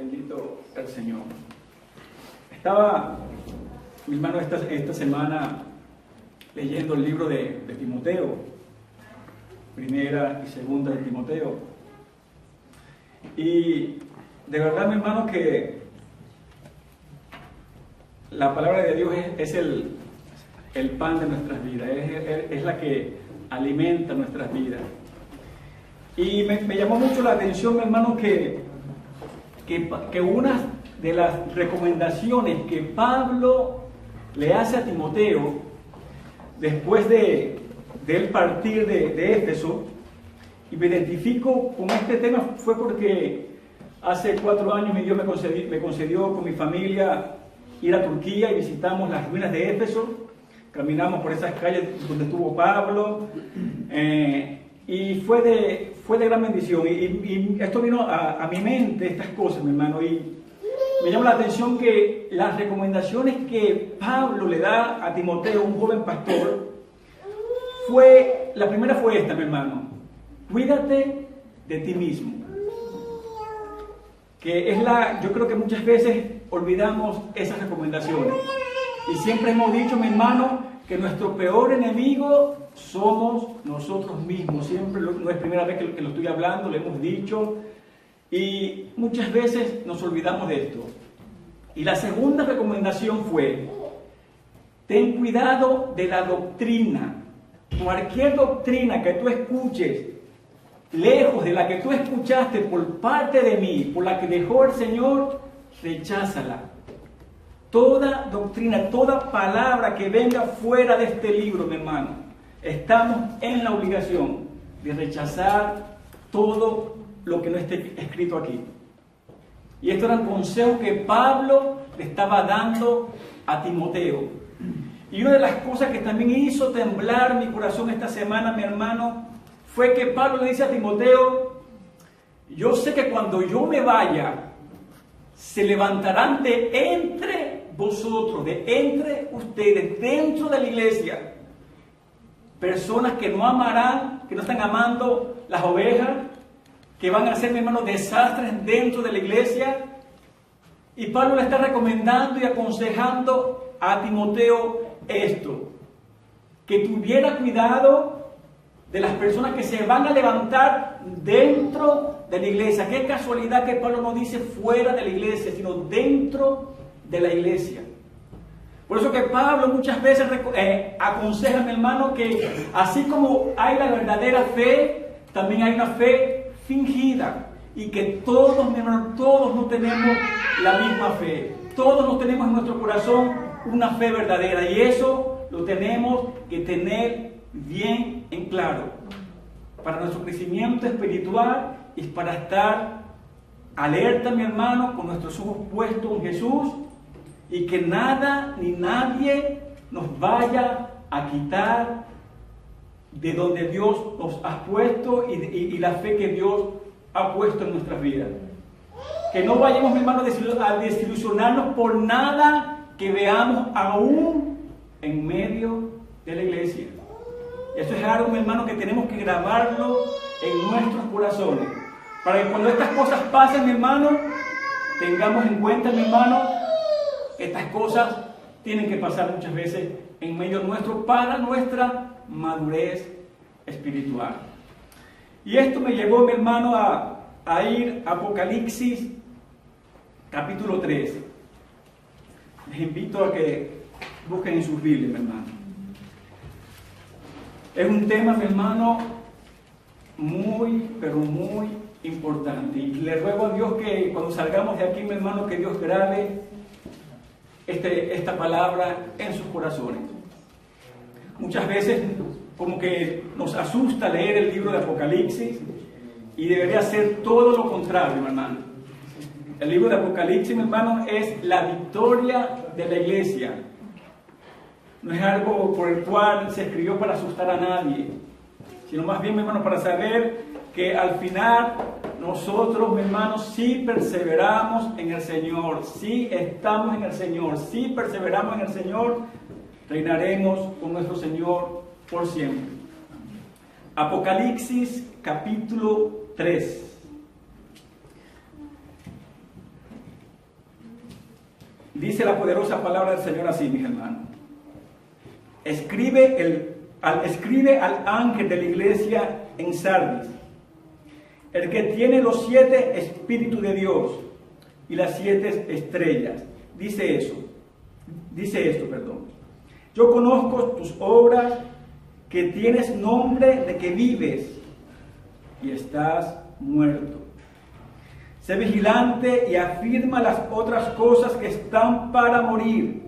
Bendito el Señor. Estaba, mi hermano, esta semana leyendo el libro de Timoteo, primera y segunda de Timoteo. Y de verdad, mi hermano, que la palabra de Dios es el pan de nuestras vidas, es la que alimenta nuestras vidas. Y me llamó mucho la atención, mi hermano, que una de las recomendaciones que Pablo le hace a Timoteo después de él partir de Éfeso, y me identifico con este tema, fue porque hace 4 años mi Dios me concedió con mi familia ir a Turquía y visitamos las ruinas de Éfeso. Caminamos por esas calles donde estuvo Pablo, y fue de gran bendición. Y esto vino a mi mente, estas cosas, mi hermano, y me llama la atención que las recomendaciones que Pablo le da a Timoteo, un joven pastor, la primera fue esta, mi hermano: cuídate de ti mismo. Que yo creo que muchas veces olvidamos esas recomendaciones. Y siempre hemos dicho, mi hermano, que nuestro peor enemigo somos nosotros mismos. Siempre, no es primera vez que lo estoy hablando, lo hemos dicho. Y muchas veces nos olvidamos de esto. Y la segunda recomendación fue: ten cuidado de la doctrina. Cualquier doctrina que tú escuches, lejos de la que tú escuchaste por parte de mí, por la que dejó el Señor, recházala. Toda doctrina, toda palabra que venga fuera de este libro, mi hermano, estamos en la obligación de rechazar todo lo que no esté escrito aquí. Y esto era un consejo que Pablo le estaba dando a Timoteo. Y una de las cosas que también hizo temblar mi corazón esta semana, mi hermano, fue que Pablo le dice a Timoteo: yo sé que cuando yo me vaya, se levantarán de entre vosotros, de entre ustedes, dentro de la iglesia, personas que no amarán, que no están amando las ovejas, que van a hacer, mi hermano, desastres dentro de la iglesia. Y Pablo le está recomendando y aconsejando a Timoteo esto: que tuviera cuidado de las personas que se van a levantar dentro de la iglesia. Qué casualidad que Pablo no dice fuera de la iglesia, sino dentro de la iglesia. Por eso que Pablo muchas veces aconseja, mi hermano, que así como hay la verdadera fe, también hay una fe fingida. Y que todos, mi hermano, todos no tenemos la misma fe. Todos no tenemos en nuestro corazón una fe verdadera. Y eso lo tenemos que tener bien en claro para nuestro crecimiento espiritual y para estar alerta, mi hermano, con nuestros ojos puestos en Jesús, y que nada ni nadie nos vaya a quitar de donde Dios nos ha puesto y la fe que Dios ha puesto en nuestras vidas. Que no vayamos, mi hermano, a desilusionarnos por nada que veamos aún en medio de la iglesia. Eso es algo, mi hermano, que tenemos que grabarlo en nuestros corazones, para que cuando estas cosas pasen, mi hermano, tengamos en cuenta, mi hermano, estas cosas tienen que pasar muchas veces en medio nuestro para nuestra madurez espiritual. Y esto me llevó, mi hermano, a ir a Apocalipsis capítulo 3. Les invito a que busquen en sus Biblias, mi hermano. Es un tema, mi hermano, muy, pero muy importante. Y le ruego a Dios que cuando salgamos de aquí, mi hermano, que Dios grabe esta palabra en sus corazones. Muchas veces como que nos asusta leer el libro de Apocalipsis, y debería ser todo lo contrario, mi hermano. El libro de Apocalipsis, mi hermano, es la victoria de la iglesia. No es algo por el cual se escribió para asustar a nadie, sino más bien, mi hermano, para saber que al final nosotros, mi hermano, sí perseveramos en el Señor, sí estamos en el Señor, sí perseveramos en el Señor, reinaremos con nuestro Señor por siempre. Apocalipsis capítulo 3. Dice la poderosa palabra del Señor así, mis hermanos. Escribe al ángel de la iglesia en Sardis, el que tiene los 7 espíritus de Dios y las 7 estrellas. Dice esto, perdón. Yo conozco tus obras, que tienes nombre de que vives y estás muerto. Sé vigilante y afirma las otras cosas que están para morir,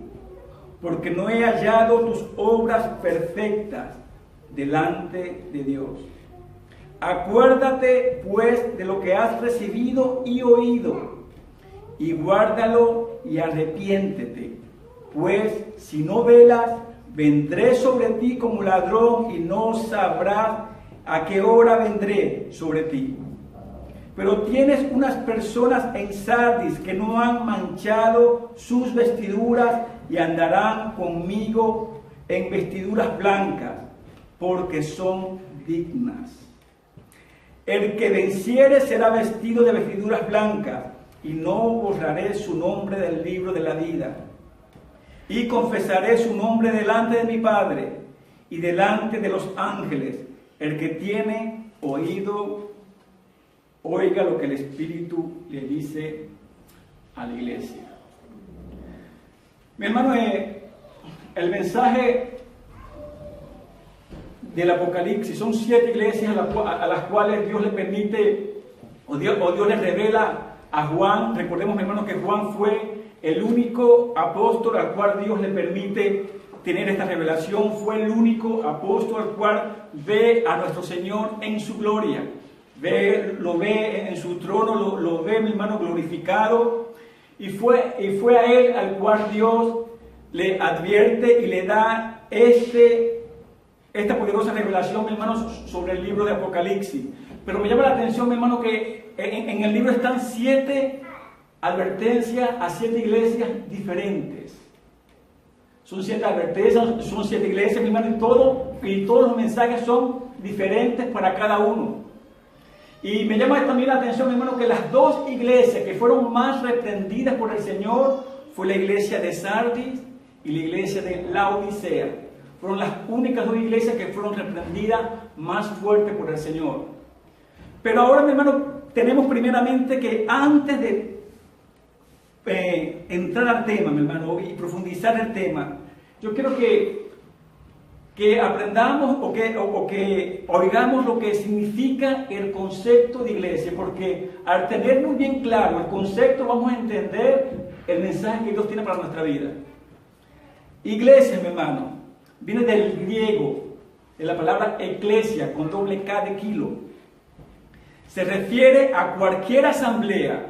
porque no he hallado tus obras perfectas delante de Dios. Acuérdate, pues, de lo que has recibido y oído, y guárdalo y arrepiéntete. Pues, si no velas, vendré sobre ti como ladrón y no sabrás a qué hora vendré sobre ti. Pero tienes unas personas en Sardis que no han manchado sus vestiduras y andarán conmigo en vestiduras blancas, porque son dignas. El que venciere será vestido de vestiduras blancas, y no borraré su nombre del libro de la vida. Y confesaré su nombre delante de mi Padre y delante de los ángeles. El que tiene oído, oiga lo que el Espíritu le dice a la iglesia. Mi hermano, el mensaje del Apocalipsis son 7 iglesias a las cuales Dios le permite, o Dios le revela a Juan. Recordemos, mi hermano, que Juan fue el único apóstol al cual Dios le permite tener esta revelación. Fue el único apóstol al cual ve a nuestro Señor en su gloria. Lo ve en su trono, lo ve, mi hermano, glorificado. Y fue a él al cual Dios le advierte y le da esta poderosa revelación, mi hermano, sobre el libro de Apocalipsis. Pero me llama la atención, mi hermano, que en el libro están 7 advertencias a 7 iglesias diferentes. Son 7 advertencias, son 7 iglesias, mi hermano, y todos los mensajes son diferentes para cada uno. Y me llama también la atención, mi hermano, que las 2 iglesias que fueron más reprendidas por el Señor fue la iglesia de Sardis y la iglesia de Laodicea. Fueron las únicas 2 iglesias que fueron reprendidas más fuerte por el Señor. Pero ahora, mi hermano, tenemos primeramente que antes de entrar al tema, mi hermano, y profundizar el tema, yo quiero que aprendamos o que oigamos lo que significa el concepto de iglesia, porque al tener muy bien claro el concepto vamos a entender el mensaje que Dios tiene para nuestra vida. Iglesia, mi hermano, viene del griego, de la palabra eclesia, con doble K de kilo. Se refiere a cualquier asamblea,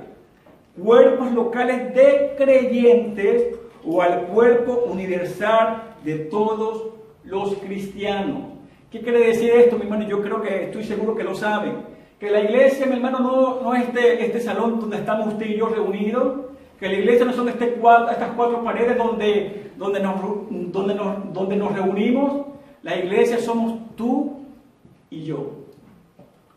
cuerpos locales de creyentes o al cuerpo universal de todos los cristianos. ¿Qué quiere decir esto, mi hermano? Yo creo que estoy seguro que lo saben. Que la iglesia, mi hermano, no es este salón donde estamos usted y yo reunidos. Que la iglesia no son estas 4 paredes donde nos reunimos. La iglesia somos tú y yo.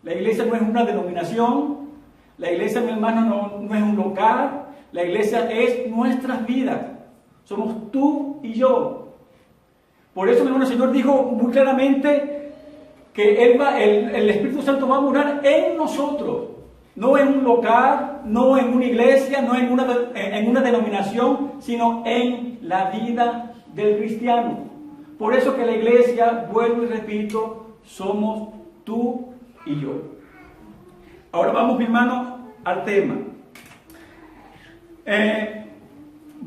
La iglesia no es una denominación. La iglesia, mi hermano, no es un local. La iglesia es nuestras vidas. Somos tú y yo. Por eso, mi hermano, el Señor dijo muy claramente que el Espíritu Santo va a morar en nosotros. No en un local, no en una iglesia, no en una denominación, sino en la vida del cristiano. Por eso que la iglesia, vuelvo y repito, somos tú y yo. Ahora vamos, mi hermano, al tema.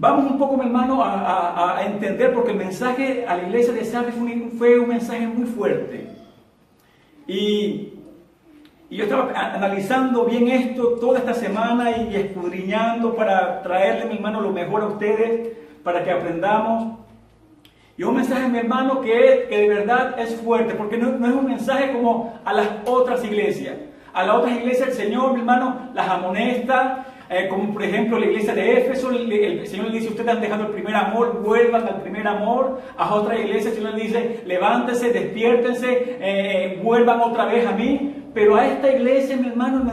Vamos un poco, mi hermano, a entender, porque el mensaje a la iglesia de Sardis fue un mensaje muy fuerte. Y yo estaba analizando bien esto toda esta semana y escudriñando para traerle, mi hermano, lo mejor a ustedes, para que aprendamos. Y un mensaje, mi hermano, que de verdad es fuerte, porque no es un mensaje como a las otras iglesias. A las otras iglesias el Señor, mi hermano, las amonesta, como por ejemplo la iglesia de Éfeso. El Señor le dice: ustedes han dejado el primer amor, vuelvan al primer amor. A otras iglesias el Señor le dice: levántense, despiértense, vuelvan otra vez a mí. Pero a esta iglesia, mi hermano, el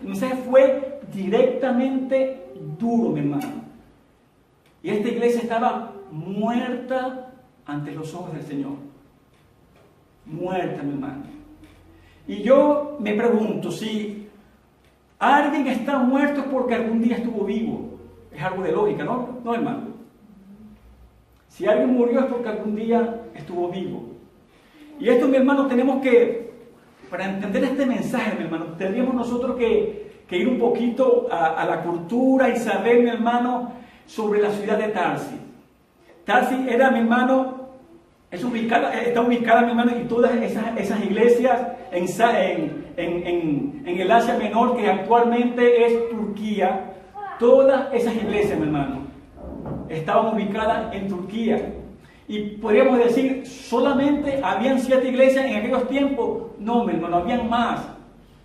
mensaje fue directamente duro, mi hermano. Y esta iglesia estaba muerta ante los ojos del Señor. Muerta, mi hermano. Y yo me pregunto, si alguien está muerto es porque algún día estuvo vivo. Es algo de lógica, ¿no? No, hermano. Si alguien murió es porque algún día estuvo vivo. Y esto, mi hermano, tenemos que, para entender este mensaje, mi hermano, tendríamos nosotros que ir un poquito a la cultura y saber, mi hermano, sobre la ciudad de Tarsis. Tarsis era, mi hermano, está ubicada, mi hermano, y todas esas iglesias en el Asia Menor, que actualmente es Turquía, todas esas iglesias, mi hermano, estaban ubicadas en Turquía. Y podríamos decir, solamente habían 7 iglesias en aquellos tiempos. No, mi hermano, habían más.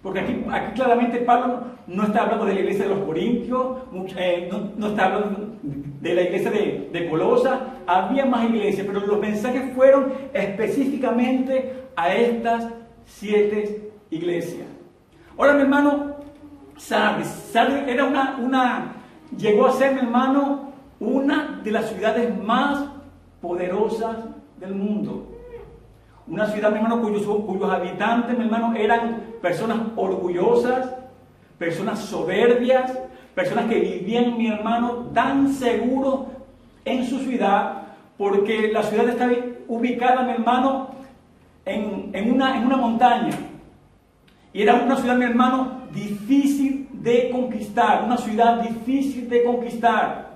Porque aquí claramente Pablo no está hablando de la iglesia de los Corintios, no está hablando de la iglesia de Colosa. Había más iglesias, pero los mensajes fueron específicamente a estas 7 iglesias. Ahora, mi hermano, Sardis era llegó a ser, mi hermano, una de las ciudades más poderosas del mundo. Una ciudad, mi hermano, cuyos habitantes, mi hermano, eran personas orgullosas, personas soberbias, personas que vivían, mi hermano, tan seguros en su ciudad, porque la ciudad estaba ubicada, mi hermano, en una montaña. Y era una ciudad, mi hermano, difícil de conquistar, una ciudad difícil de conquistar.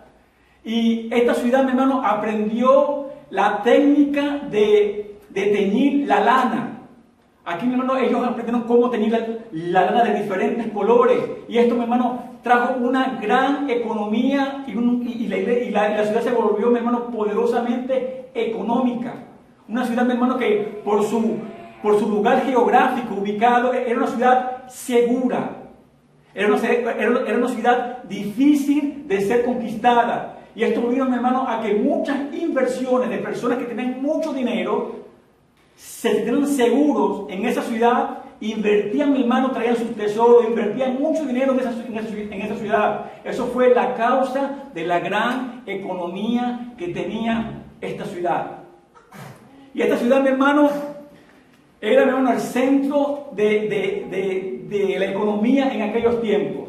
Y esta ciudad, mi hermano, aprendió la técnica de teñir la lana. Aquí, mi hermano, ellos aprendieron cómo teñir la lana de diferentes colores. Y esto, mi hermano, trajo una gran economía y la ciudad se volvió, mi hermano, poderosamente económica. Una ciudad, mi hermano, que por su lugar geográfico ubicado era una ciudad segura. Era una ciudad difícil de ser conquistada. Y esto vino, mi hermano, a que muchas inversiones de personas que tenían mucho dinero se sintieron seguros en esa ciudad, invertían, mi hermano, traían sus tesoros, invertían mucho dinero en esa ciudad. Eso fue la causa de la gran economía que tenía esta ciudad. Y esta ciudad, mi hermano, era, mi hermano, el centro de la economía en aquellos tiempos.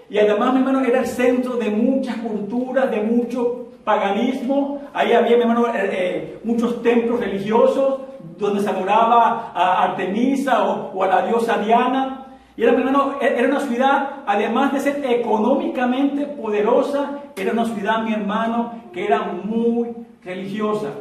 Y además, mi hermano, era el centro de muchas culturas, de mucho paganismo. Ahí había, mi hermano, muchos templos religiosos donde se adoraba a Artemisa o a la diosa Diana. Y era, mi hermano, era una ciudad, además de ser económicamente poderosa, era una ciudad, mi hermano, que era muy religiosa.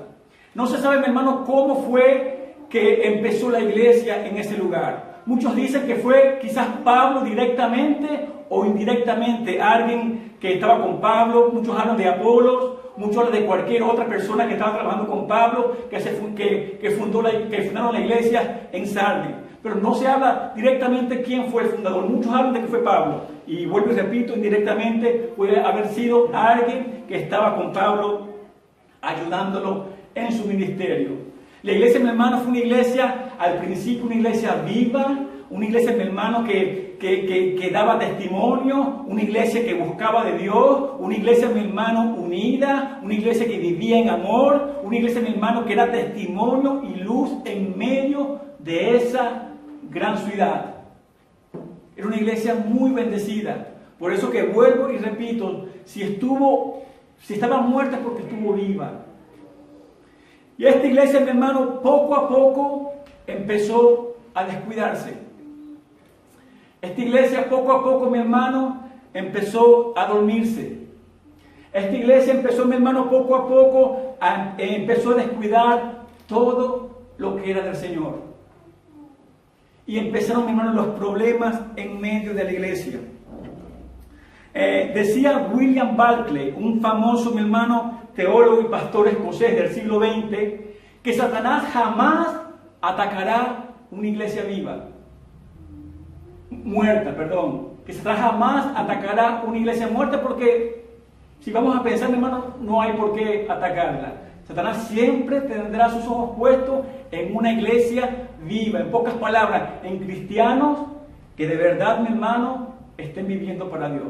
No se sabe, mi hermano, cómo fue que empezó la iglesia en ese lugar. Muchos dicen que fue quizás Pablo directamente o indirectamente, alguien que estaba con Pablo. Muchos hablan de Apolos, muchos hablan de cualquier otra persona que estaba trabajando con Pablo, que fundaron la iglesia en Sardis. Pero no se habla directamente quién fue el fundador. Muchos hablan de que fue Pablo. Y vuelvo y repito, indirectamente puede haber sido alguien que estaba con Pablo ayudándolo en su ministerio. La iglesia, mi hermano, fue una iglesia, al principio una iglesia viva, una iglesia, mi hermano, que daba testimonio, una iglesia que buscaba de Dios, una iglesia, mi hermano, unida, una iglesia que vivía en amor, una iglesia, mi hermano, que era testimonio y luz en medio de esa gran ciudad. Era una iglesia muy bendecida. Por eso que vuelvo y repito, si estaba muerta es porque estuvo viva. Y esta iglesia, mi hermano, poco a poco empezó a descuidarse. Esta iglesia poco a poco, mi hermano, empezó a dormirse. Esta iglesia empezó, mi hermano, poco a poco, empezó a descuidar todo lo que era del Señor. Y empezaron, mi hermano, los problemas en medio de la iglesia. Decía William Barclay, un famoso, mi hermano, teólogo y pastor escocés del siglo XX, que Satanás jamás atacará una iglesia que Satanás jamás atacará una iglesia muerta, porque si vamos a pensar, mi hermano, no hay por qué atacarla. Satanás siempre tendrá sus ojos puestos en una iglesia viva, en pocas palabras, en cristianos que de verdad, mi hermano, estén viviendo para Dios.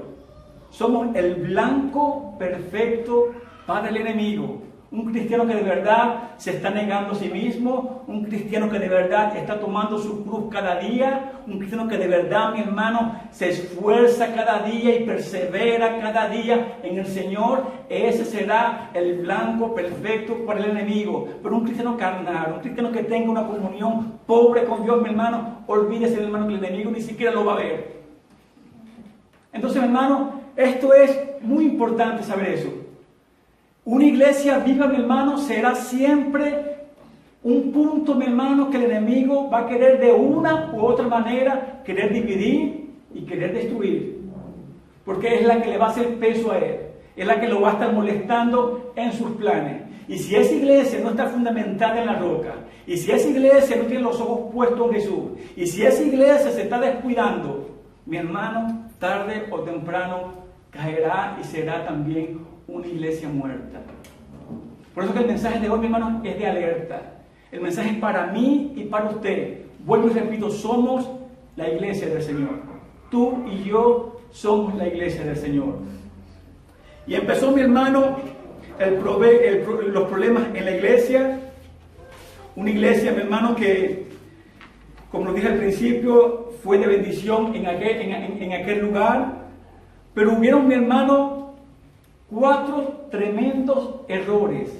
Somos el blanco perfecto para el enemigo. Un cristiano que de verdad se está negando a sí mismo, un cristiano que de verdad está tomando su cruz cada día, un cristiano que de verdad, mi hermano, se esfuerza cada día y persevera cada día en el Señor. Ese será el blanco perfecto para el enemigo. Pero un cristiano carnal, un cristiano que tenga una comunión pobre con Dios, mi hermano, olvídese, mi hermano, que el enemigo ni siquiera lo va a ver. Entonces, mi hermano, esto es muy importante saber eso. Una iglesia viva, mi hermano, será siempre un punto, mi hermano, que el enemigo va a querer de una u otra manera, querer dividir y querer destruir. Porque es la que le va a hacer peso a él, es la que lo va a estar molestando en sus planes. Y si esa iglesia no está fundamentada en la roca, y si esa iglesia no tiene los ojos puestos en Jesús, y si esa iglesia se está descuidando, mi hermano, tarde o temprano caerá y será también una iglesia muerta. Por eso que el mensaje de hoy, mi hermano, es de alerta. El mensaje es para mí y para usted. Vuelvo y repito, somos la iglesia del Señor. Tú y yo somos la iglesia del Señor. Y empezó, mi hermano, los problemas en la iglesia. Una iglesia, mi hermano, que, como lo dije al principio, fue de bendición en aquel lugar. Pero hubieron, mi hermano, 4 tremendos errores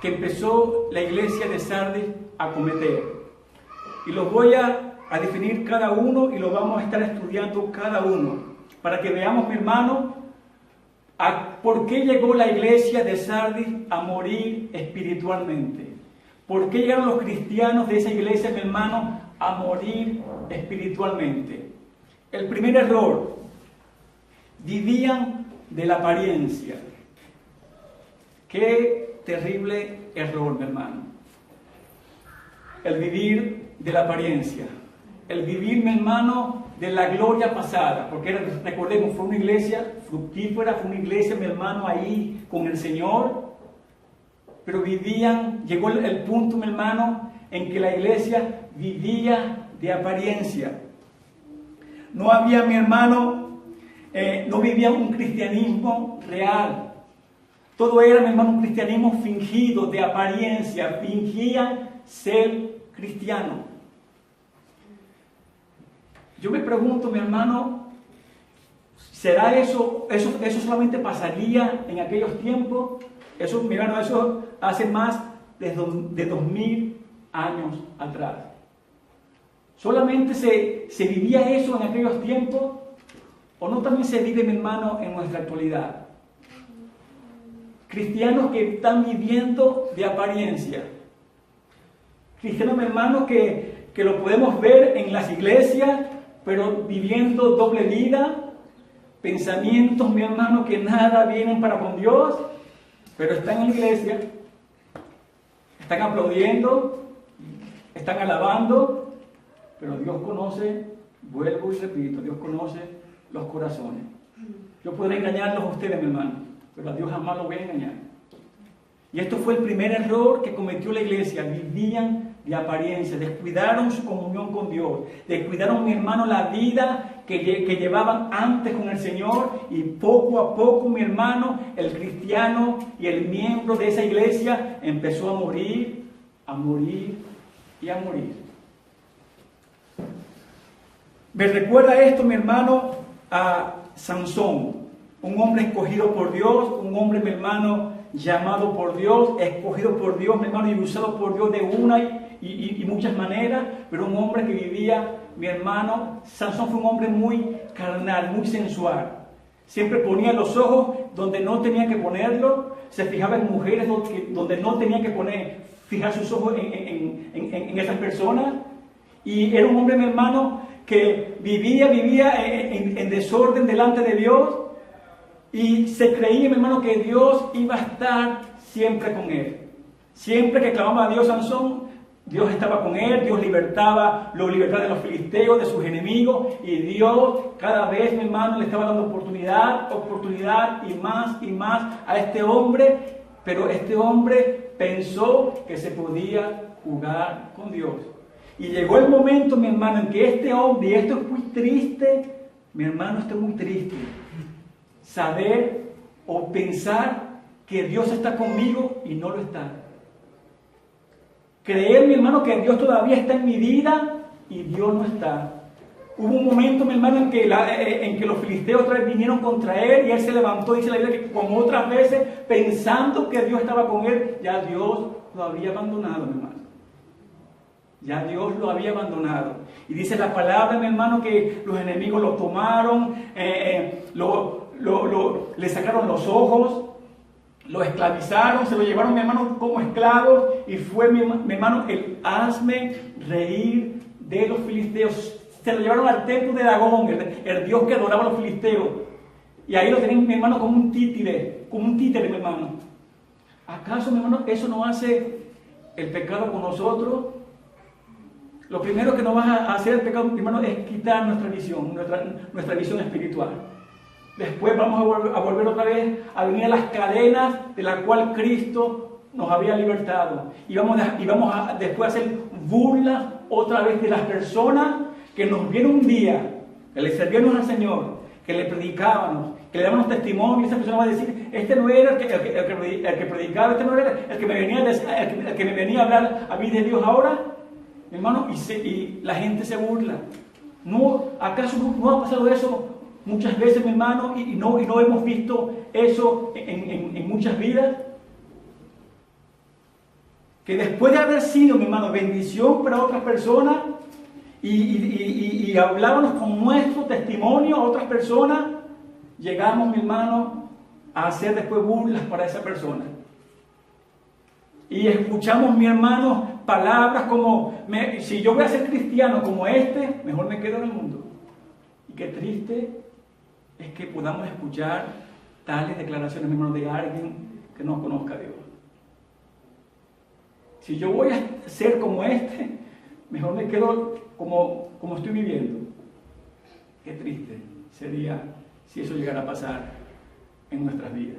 que empezó la iglesia de Sardis a cometer. Y los voy a definir cada uno y los vamos a estar estudiando cada uno, para que veamos, mi hermano, por qué llegó la iglesia de Sardis a morir espiritualmente. ¿Por qué llegaron los cristianos de esa iglesia, mi hermano, a morir espiritualmente? El primer error: vivían de la apariencia. Qué terrible error, mi hermano. El vivir de la apariencia. El vivir, mi hermano, de la gloria pasada. Porque recordemos, fue una iglesia fructífera, fue una iglesia, mi hermano, ahí con el Señor. Pero llegó el punto, mi hermano, en que la iglesia vivía de apariencia. No había, mi hermano, no vivía un cristianismo real. Todo era, mi hermano, un cristianismo fingido, de apariencia. Fingían ser cristianos. Yo me pregunto, mi hermano, ¿será eso solamente pasaría en aquellos tiempos? Eso, mi hermano, eso hace más de 2000 años atrás. ¿Solamente se vivía eso en aquellos tiempos? ¿O no también se vive, mi hermano, en nuestra actualidad? Cristianos que están viviendo de apariencia. Cristianos, mi hermano, que lo podemos ver en las iglesias, pero viviendo doble vida. Pensamientos, mi hermano, que nada vienen para con Dios, pero están en la iglesia, están aplaudiendo, están alabando, pero Dios conoce, vuelvo y repito, Dios conoce los corazones. Yo podré engañarlos a ustedes, mi hermano, pero a Dios jamás lo voy a engañar. Y esto fue el primer error que cometió la iglesia. Vivían de apariencia, descuidaron su comunión con Dios, descuidaron, mi hermano, la vida que llevaban antes con el Señor, y poco a poco, mi hermano, el cristiano y el miembro de esa iglesia empezó a morir y a morir. Me recuerda esto, mi hermano, a Sansón, un hombre escogido por Dios, un hombre, mi hermano, llamado por Dios, escogido por Dios, mi hermano, y usado por Dios de una y muchas maneras, pero un hombre que vivía, mi hermano, Sansón fue un hombre muy carnal, muy sensual. Siempre ponía los ojos donde no tenía que ponerlo, se fijaba en mujeres donde no tenía que fijar sus ojos en esas personas, y era un hombre, mi hermano, que vivía en desorden delante de Dios, y se creía, mi hermano, que Dios iba a estar siempre con él. Siempre que clamaba a Dios Sansón, Dios estaba con él, Dios lo libertaba de los filisteos, de sus enemigos, y Dios cada vez, mi hermano, le estaba dando oportunidad y más a este hombre, pero este hombre pensó que se podía jugar con Dios. Y llegó el momento, mi hermano, en que este hombre, y esto es muy triste, mi hermano, esto es muy triste, saber o pensar que Dios está conmigo y no lo está. Creer, mi hermano, que Dios todavía está en mi vida y Dios no está. Hubo un momento, mi hermano, en que los filisteos otra vez vinieron contra él y él se levantó, dice la Biblia, que como otras veces, pensando que Dios estaba con él, ya Dios lo había abandonado, mi hermano. Ya Dios lo había abandonado. Y dice la palabra, mi hermano, que los enemigos lo tomaron, le sacaron los ojos, lo esclavizaron, se lo llevaron, mi hermano, como esclavos, y fue, mi hermano, el hazme reír de los filisteos. Se lo llevaron al templo de Dagón, el dios que adoraba a los filisteos. Y ahí lo tenían, mi hermano, como un títere, mi hermano. ¿Acaso, mi hermano, eso no hace el pecado con nosotros? Lo primero que nos va a hacer el pecado, mi hermano, es quitar nuestra visión, nuestra visión espiritual. Después vamos a volver otra vez a venir a las cadenas de las cuales Cristo nos había libertado. Y vamos a después a hacer burlas otra vez de las personas que nos vieron un día, que le servíamos al Señor, que le predicábamos, que le dábamos testimonio, y esa persona va a decir, este no era el que predicaba, este no era el que me venía a hablar a mí de Dios ahora, mi hermano, y la gente se burla. ¿No, acaso no ha pasado eso muchas veces, mi hermano, y no hemos visto eso en muchas vidas? Que después de haber sido, mi hermano, bendición para otras personas, y hablábamos con nuestro testimonio a otras personas, llegamos, mi hermano, a hacer después burlas para esa persona. Y escuchamos, mi hermano, palabras como, si yo voy a ser cristiano como este, mejor me quedo en el mundo. Y qué triste es que podamos escuchar tales declaraciones, mi hermano, de alguien que no conozca a Dios. Si yo voy a ser como este, mejor me quedo como estoy viviendo. Qué triste sería si eso llegara a pasar en nuestras vidas.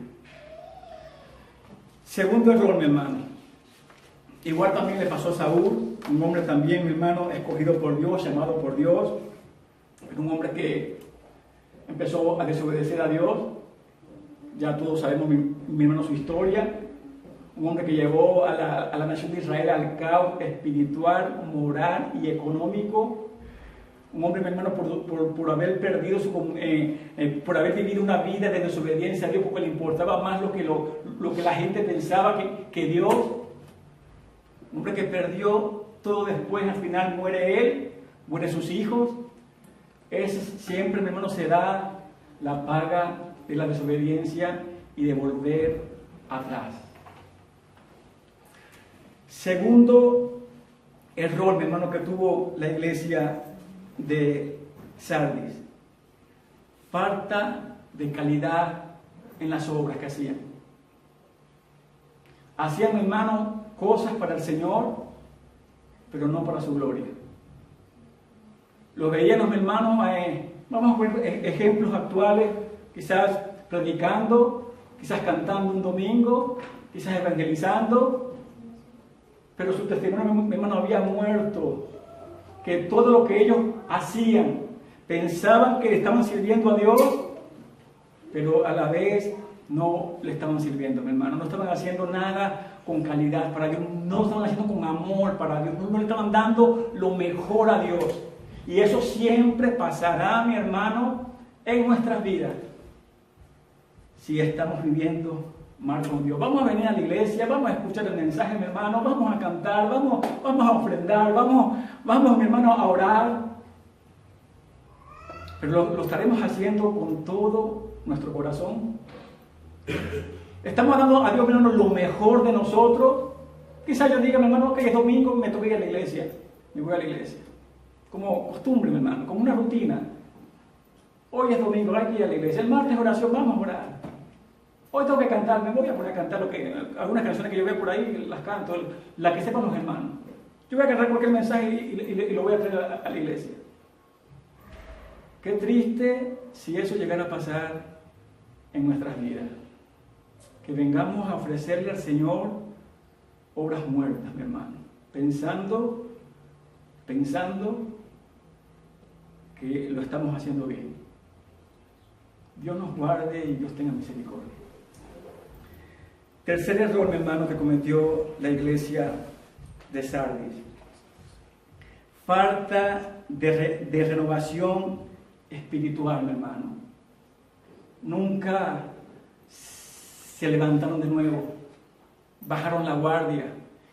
Segundo error, mi hermano. Igual también le pasó a Saúl, un hombre también, mi hermano, escogido por Dios, llamado por Dios. Era un hombre que empezó a desobedecer a Dios. Ya todos sabemos, mi hermano, su historia. Un hombre que llevó a la nación de Israel al caos espiritual, moral y económico. Un hombre, mi hermano, por haber perdido por haber vivido una vida de desobediencia a Dios, porque le importaba más lo que la gente pensaba que Dios. Un hombre que perdió todo después, al final muere él, mueren sus hijos. Siempre, mi hermano, será la paga de la desobediencia y de volver atrás. Segundo error, mi hermano, que tuvo la iglesia de Sardis: falta de calidad en las obras que hacían. Hacían, mi hermano, cosas para el Señor, pero no para su gloria. Lo veíamos, mi hermano, vamos a ver ejemplos actuales, quizás predicando, quizás cantando un domingo, quizás evangelizando, pero su testimonio, mi hermano, había muerto. Que todo lo que ellos hacían, pensaban que estaban sirviendo a Dios, pero a la vez no le estaban sirviendo, mi hermano. No estaban haciendo nada con calidad para Dios, no lo estaban haciendo con amor para Dios, no le estaban dando lo mejor a Dios. Y eso siempre pasará, mi hermano, en nuestras vidas, si estamos viviendo mal con Dios. Vamos a venir a la iglesia, vamos a escuchar el mensaje, mi hermano, vamos a cantar, vamos a ofrendar, vamos, mi hermano, a orar. Pero lo estaremos haciendo con todo nuestro corazón. Estamos dando a Dios, mi hermano, lo mejor de nosotros. Quizás yo diga, mi hermano, que es domingo, me toca ir a la iglesia. Me voy a la iglesia. Como costumbre, mi hermano, como una rutina. Hoy es domingo, hay que ir a la iglesia. El martes oración, vamos a orar. Hoy tengo que cantar, me voy a poner a cantar algunas canciones que yo veo por ahí, las canto, las que sepan los hermanos. Yo voy a agarrar cualquier mensaje y lo voy a traer a la iglesia. Qué triste si eso llegara a pasar en nuestras vidas. Que vengamos a ofrecerle al Señor obras muertas, mi hermano. Pensando que lo estamos haciendo bien. Dios nos guarde y Dios tenga misericordia. Tercer error, mi hermano, que cometió la iglesia de Sardis. Falta de renovación espiritual, mi hermano. Nunca se levantaron de nuevo, bajaron la guardia.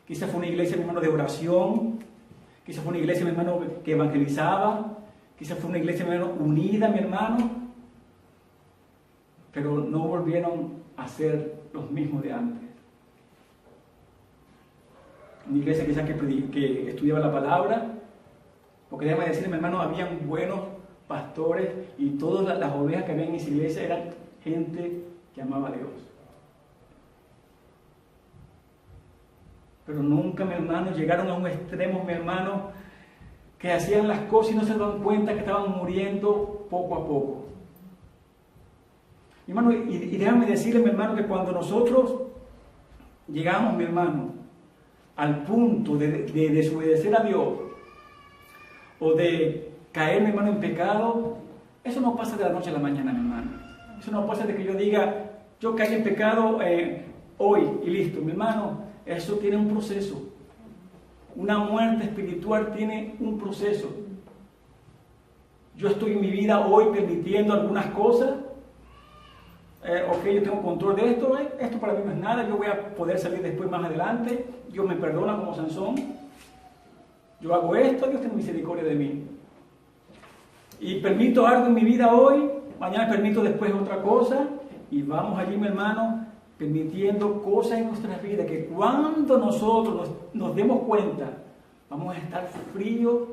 Quizás fue una iglesia, mi hermano, de oración. Quizás fue una iglesia, mi hermano, que evangelizaba. Quizás fue una iglesia, mi hermano, unida, mi hermano. Pero no volvieron a ser los mismos de antes. Una iglesia quizás que estudiaba la palabra, porque déjame decirle, mi hermano, habían buenos pastores y todas las ovejas que había en esa iglesia eran gente que amaba a Dios. Pero nunca, mi hermano, llegaron a un extremo, mi hermano, que hacían las cosas y no se daban cuenta que estaban muriendo poco a poco. Mi hermano, y déjame decirle, mi hermano, que cuando nosotros llegamos, mi hermano, al punto de desobedecer a Dios o de caer, mi hermano, en pecado, eso no pasa de la noche a la mañana, mi hermano. Eso no pasa de que yo diga, yo caí en pecado hoy y listo, mi hermano. Eso tiene un proceso. Una muerte espiritual tiene un proceso. Yo estoy en mi vida hoy permitiendo algunas cosas. Ok, yo tengo control de esto. Esto para mí no es nada. Yo voy a poder salir después más adelante. Dios me perdona como Sansón. Yo hago esto, Dios tiene misericordia de mí. Y permito algo en mi vida hoy. Mañana permito después otra cosa. Y vamos allí, mi hermano, permitiendo cosas en nuestras vidas que cuando nosotros nos demos cuenta, vamos a estar frío.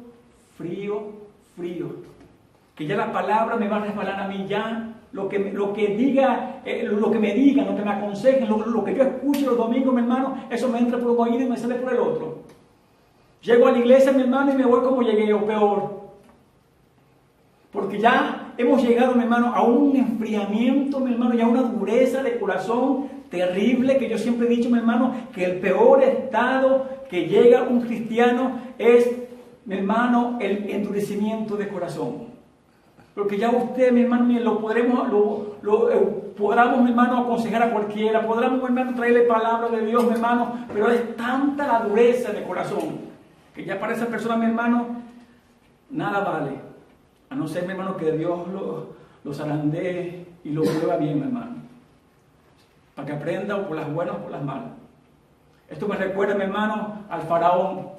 Que ya la palabra me va a resbalar a mí ya. Lo que me digan, lo que me aconsejen, lo que yo escuche los domingos, mi hermano, eso me entra por un oído y me sale por el otro. Llego a la iglesia, mi hermano, y me voy como llegué, o peor. Porque ya hemos llegado, mi hermano, a un enfriamiento, mi hermano, y a una dureza de corazón terrible, que yo siempre he dicho, mi hermano, que el peor estado que llega un cristiano es, mi hermano, el endurecimiento de corazón. Porque ya usted, mi hermano, podamos, mi hermano, aconsejar a cualquiera, podamos, mi hermano, traerle palabra de Dios, mi hermano, pero es tanta la dureza de corazón, que ya para esa persona, mi hermano, nada vale, a no ser, mi hermano, que Dios lo zarandee y lo prueba bien, mi hermano, para que aprenda o por las buenas o por las malas. Esto me recuerda, mi hermano, al faraón,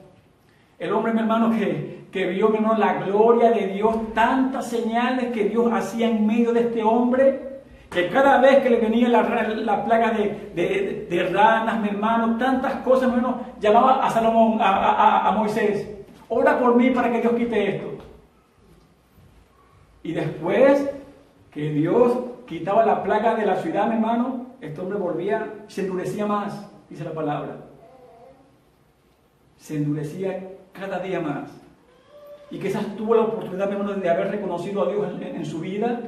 el hombre, mi hermano, que vio, mi hermano, la gloria de Dios, tantas señales que Dios hacía en medio de este hombre, que cada vez que le venía la plaga de ranas, mi hermano, tantas cosas, mi hermano, llamaba a Salomón, a Moisés, ora por mí para que Dios quite esto. Y después que Dios quitaba la plaga de la ciudad, mi hermano, este hombre volvía, se endurecía más, dice la palabra. Se endurecía cada día más. Y quizás tuvo la oportunidad, mi hermano, de haber reconocido a Dios en su vida,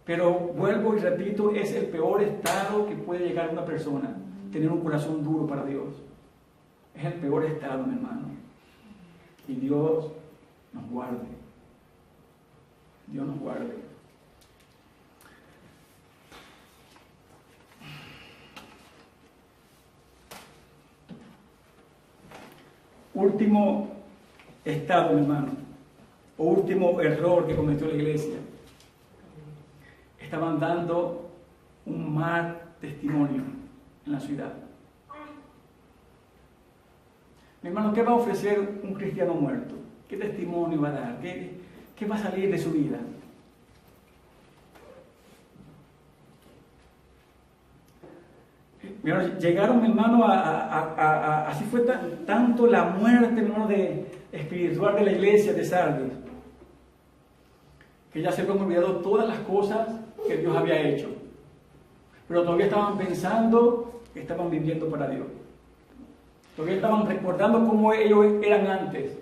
pero vuelvo y repito, es el peor estado que puede llegar a una persona, tener un corazón duro para Dios. Es el peor estado, mi hermano. Y Dios nos guarde. Dios nos guarde. Último estado, mi hermano, o último error que cometió la iglesia. Estaban dando un mal testimonio en la ciudad. Mi hermano, ¿qué va a ofrecer un cristiano muerto? ¿Qué testimonio va a dar? ¿Qué va a salir de su vida? Mi hermano, llegaron, mi hermano, así fue tanto la muerte, mi hermano, espiritual de la iglesia de Sardis, que ya se habían olvidado todas las cosas que Dios había hecho, pero todavía estaban pensando que estaban viviendo para Dios, todavía estaban recordando cómo ellos eran antes,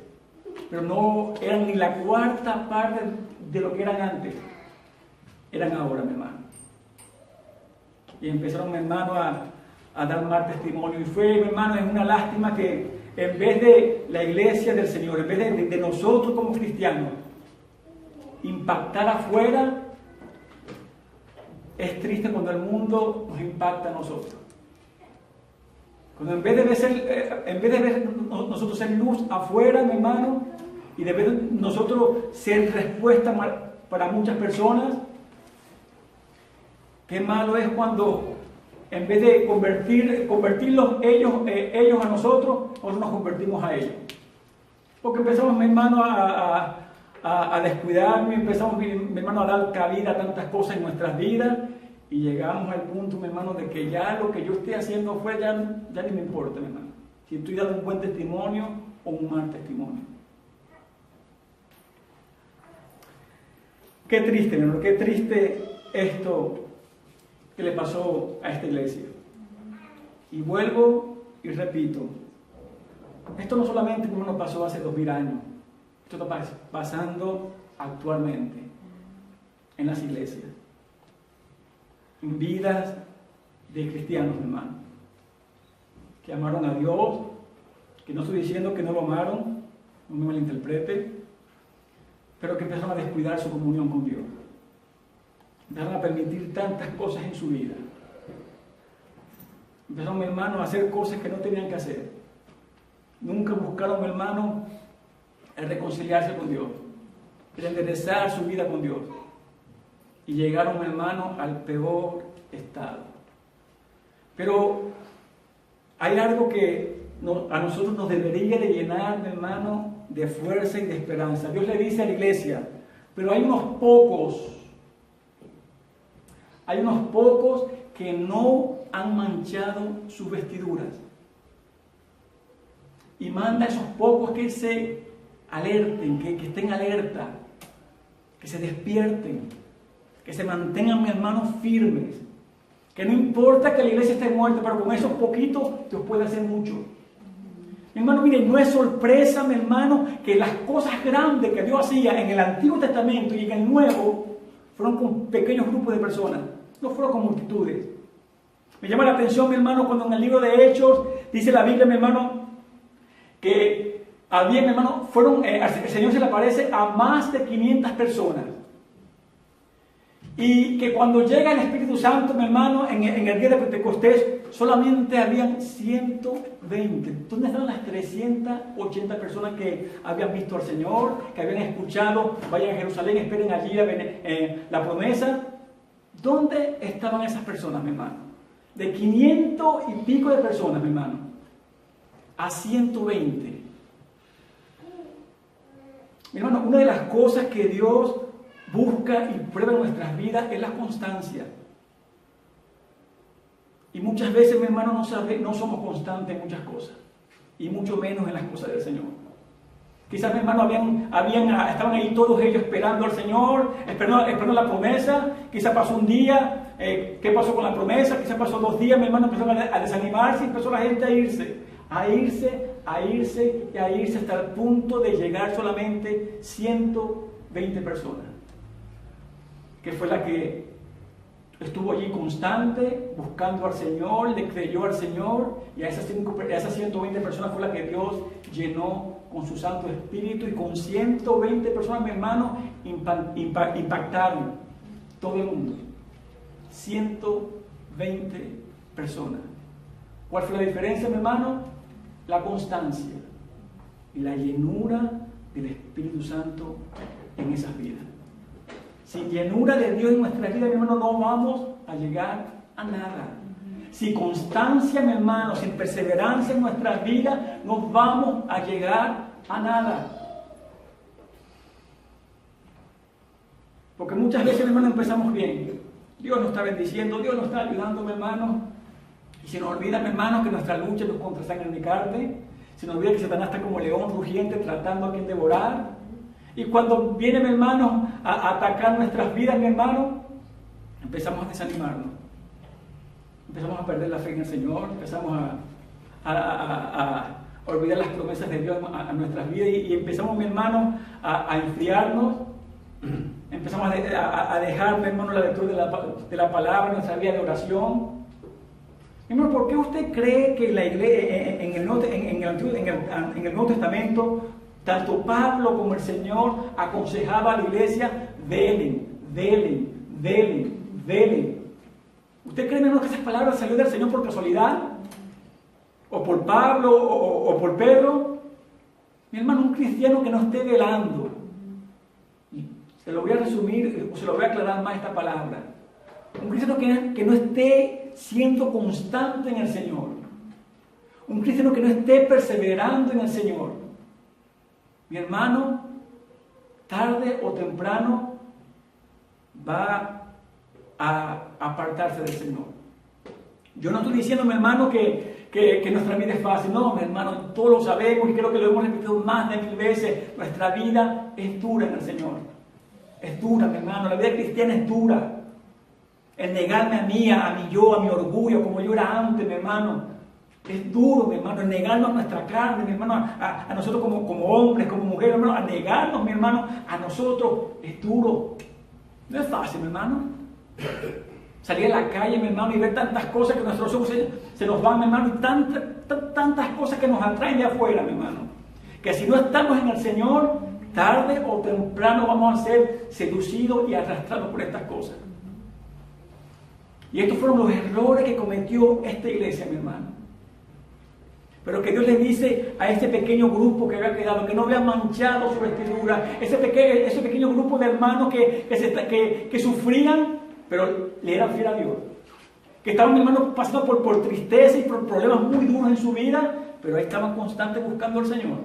pero no eran ni la cuarta parte de lo que eran antes, eran ahora, mi hermano. Y empezaron, mi hermano, a dar mal testimonio, y fue, mi hermano, es una lástima que en vez de la iglesia del Señor, en vez de nosotros como cristianos impactar afuera, es triste cuando el mundo nos impacta a nosotros. Cuando en vez de ver nosotros ser luz afuera, mi hermano, y de ver nosotros ser respuesta para muchas personas, qué malo es cuando en vez de convertirlos ellos a nosotros nos convertimos a ellos. Porque empezamos, mi hermano, a descuidarnos, empezamos, mi hermano, a dar cabida a tantas cosas en nuestras vidas, y llegamos al punto, mi hermano, de que ya lo que yo esté haciendo afuera ya ni me importa, mi hermano. Si estoy dando un buen testimonio o un mal testimonio. Qué triste, mi hermano, qué triste esto que le pasó a esta iglesia. Y vuelvo y repito, esto no solamente como nos pasó hace 2000 años, esto está pasando actualmente en las iglesias, en vidas de cristianos, hermano, que amaron a Dios, que no estoy diciendo que no lo amaron, no me malinterprete, pero que empezaron a descuidar su comunión con Dios. Empezaron a permitir tantas cosas en su vida. Empezaron, mi hermano, a hacer cosas que no tenían que hacer. Nunca buscaron, mi hermano, el reconciliarse con Dios, el enderezar su vida con Dios. Y llegaron, mi hermano, al peor estado. Pero hay algo que a nosotros nos debería de llenar, mi hermano, de fuerza y de esperanza. Dios le dice a la iglesia, pero hay unos pocos que no han manchado sus vestiduras. Y manda a esos pocos que se alerten, que estén alerta, que se despierten, que se mantengan, mis hermanos, firmes. Que no importa que la iglesia esté muerta, pero con esos poquitos Dios puede hacer mucho. Mi hermano, mire, no es sorpresa, mi hermano, que las cosas grandes que Dios hacía en el Antiguo Testamento y en el Nuevo fueron con pequeños grupos de personas, no fueron con multitudes. Me llama la atención, mi hermano, cuando en el libro de Hechos dice la Biblia, mi hermano, que había, mi hermano, el Señor se le aparece a más de 500 personas. Y que cuando llega el Espíritu Santo, mi hermano, en el día de Pentecostés, solamente habían 120. ¿Dónde estaban las 380 personas que habían visto al Señor, que habían escuchado, vayan a Jerusalén, esperen allí la promesa? ¿Dónde estaban esas personas, mi hermano? De 500 y pico de personas, mi hermano, a 120. Mi hermano, una de las cosas que Dios busca y prueba en nuestras vidas es la constancia. Y muchas veces, mi hermano, no somos constantes en muchas cosas, y mucho menos en las cosas del Señor. Quizás, mi hermano, estaban ahí todos ellos esperando al Señor, esperando la promesa. Quizás pasó un día, ¿qué pasó con la promesa? Quizás pasó 2 días, mi hermano, empezaron a desanimarse y empezó la gente a irse hasta el punto de llegar solamente 120 personas, que fue la que estuvo allí constante, buscando al Señor, le creyó al Señor, y a esas 120 personas fue la que Dios llenó con su Santo Espíritu, y con 120 personas, mi hermano, impactaron todo el mundo. 120 personas. ¿Cuál fue la diferencia, mi hermano? La constancia y la llenura del Espíritu Santo en esas vidas. Sin llenura de Dios en nuestra vida, mi hermano, no vamos a llegar a nada. Sin constancia, mi hermano, sin perseverancia en nuestras vidas, no vamos a llegar a nada. Porque muchas veces, mi hermano, empezamos bien. Dios nos está bendiciendo, Dios nos está ayudando, mi hermano. Y se nos olvida, mi hermano, que nuestra lucha no es contra sangre ni carne. Se nos olvida que Satanás está como león rugiente tratando a quien devorar. Y cuando viene, mi hermano, a atacar nuestras vidas, mi hermano, empezamos a desanimarnos. Empezamos a perder la fe en el Señor, empezamos a olvidar las promesas de Dios a nuestras vidas y empezamos, mi hermano, a enfriarnos. Empezamos a dejar, mi hermano, la lectura de la palabra en nuestra vida de oración. Mi hermano, ¿por qué usted cree que la iglesia, en el Nuevo Testamento, tanto Pablo como el Señor aconsejaba a la iglesia, delen? ¿Usted cree, mi hermano, que esas palabras salieron del Señor por casualidad? o por Pablo, o por Pedro. Mi hermano, un cristiano que no esté velando. Se lo voy a resumir, o se lo voy a aclarar más esta palabra. Un cristiano que no esté siendo constante en el Señor. Un cristiano que no esté perseverando en el Señor. Mi hermano, tarde o temprano va a apartarse del Señor. Yo no estoy diciendo, mi hermano, que nuestra vida es fácil. No, mi hermano, todos lo sabemos y creo que lo hemos repetido más de 1000 veces. Nuestra vida es dura en el Señor. Es dura, mi hermano. La vida cristiana es dura. El negarme a mí, a mi yo, a mi orgullo, como yo era antes, mi hermano. Es duro, mi hermano, el negarnos a nuestra carne, mi hermano, a nosotros como hombres, como mujeres, hermano, a negarnos, mi hermano, a nosotros es duro. No es fácil, mi hermano. Salir a la calle, mi hermano, y ver tantas cosas que nuestros ojos se nos van, mi hermano, y tantas cosas que nos atraen de afuera, mi hermano. Que si no estamos en el Señor, tarde o temprano vamos a ser seducidos y arrastrados por estas cosas. Y estos fueron los errores que cometió esta iglesia, mi hermano. Pero que Dios le dice a ese pequeño grupo que había quedado, que no había manchado su vestidura, ese pequeño grupo de hermanos que sufrían, pero le eran fieles a Dios. Que estaban, mi hermano, pasando por tristeza y por problemas muy duros en su vida, pero ahí estaban constantes buscando al Señor.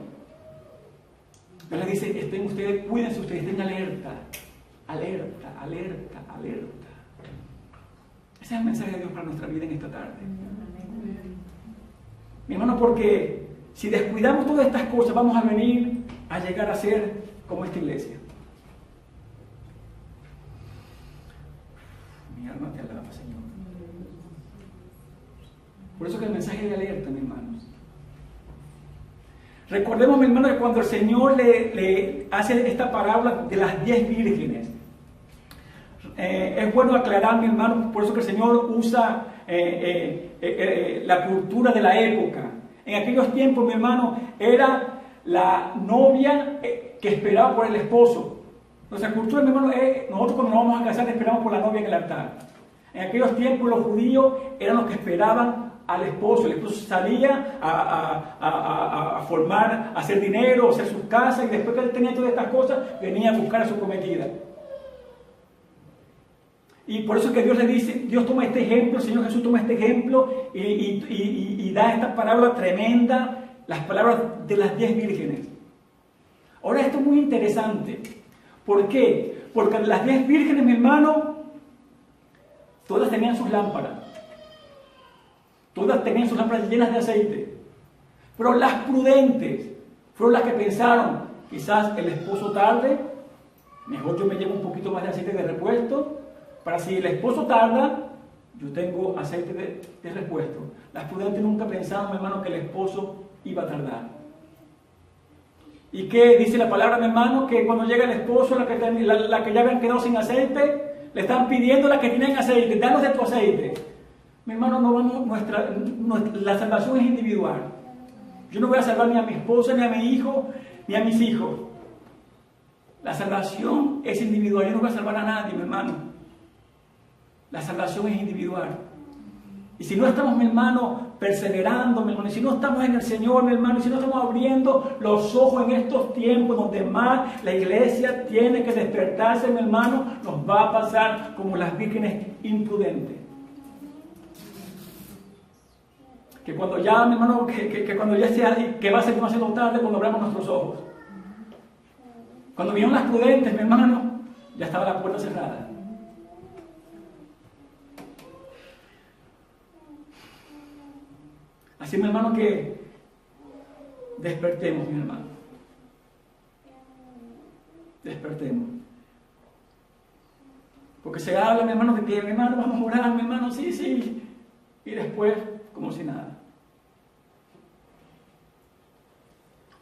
Dios le dice, estén ustedes, cuídense ustedes, estén alerta, alerta, alerta, alerta. Ese es el mensaje de Dios para nuestra vida en esta tarde. Mi hermano, porque si descuidamos todas estas cosas, vamos a venir a llegar a ser como esta iglesia. Mi alma te alaba, Señor. Por eso que el mensaje de alerta, mis hermanos. Recordemos, mi hermano, que cuando el Señor le hace esta parábola de las 10 vírgenes, es bueno aclarar, mi hermano, por eso que el Señor usa la cultura de la época. En aquellos tiempos, mi hermano, era la novia que esperaba por el esposo. Nuestra cultura, mi hermano, nosotros cuando nos vamos a casar esperamos por la novia en el altar. En aquellos tiempos los judíos eran los que esperaban al esposo. El esposo salía a formar, a hacer dinero, a hacer sus casas, y después que él tenía todas estas cosas, venía a buscar a su prometida. Y por eso que Dios le dice, Dios toma este ejemplo, el Señor Jesús toma este ejemplo y da esta parábola tremenda, las palabras de las 10 vírgenes. Ahora esto es muy interesante. ¿Por qué? Porque las 10 vírgenes, mi hermano, todas tenían sus lámparas. Todas tenían sus lámparas llenas de aceite. Pero las prudentes fueron las que pensaron, quizás el esposo tarde, mejor yo me llevo un poquito más de aceite de repuesto, para si el esposo tarda, yo tengo aceite de repuesto. Las prudentes nunca pensaron, mi hermano, que el esposo iba a tardar. ¿Y qué dice la palabra, mi hermano? Que cuando llega el esposo, la que ya habían quedado sin aceite, le están pidiendo a la que tienen aceite, danos de tu aceite. Mi hermano, no vamos, la salvación es individual. Yo no voy a salvar ni a mi esposa, ni a mi hijo, ni a mis hijos. La salvación es individual. Yo no voy a salvar a nadie, mi hermano. La salvación es individual. Y si no estamos, mi hermano, perseverando, mi hermano, y si no estamos en el Señor, mi hermano, y si no estamos abriendo los ojos en estos tiempos donde más la iglesia tiene que despertarse, mi hermano, nos va a pasar como las vírgenes imprudentes. Que cuando ya, mi hermano, que cuando ya sea, que va a ser demasiado tarde cuando abramos nuestros ojos. Cuando vinieron las prudentes, mi hermano, ya estaba la puerta cerrada. Así, mi hermano, que despertemos, mi hermano. Despertemos. Porque se habla, mi hermano, de que, mi hermano, vamos a orar, mi hermano, sí, sí. Y después, como si nada.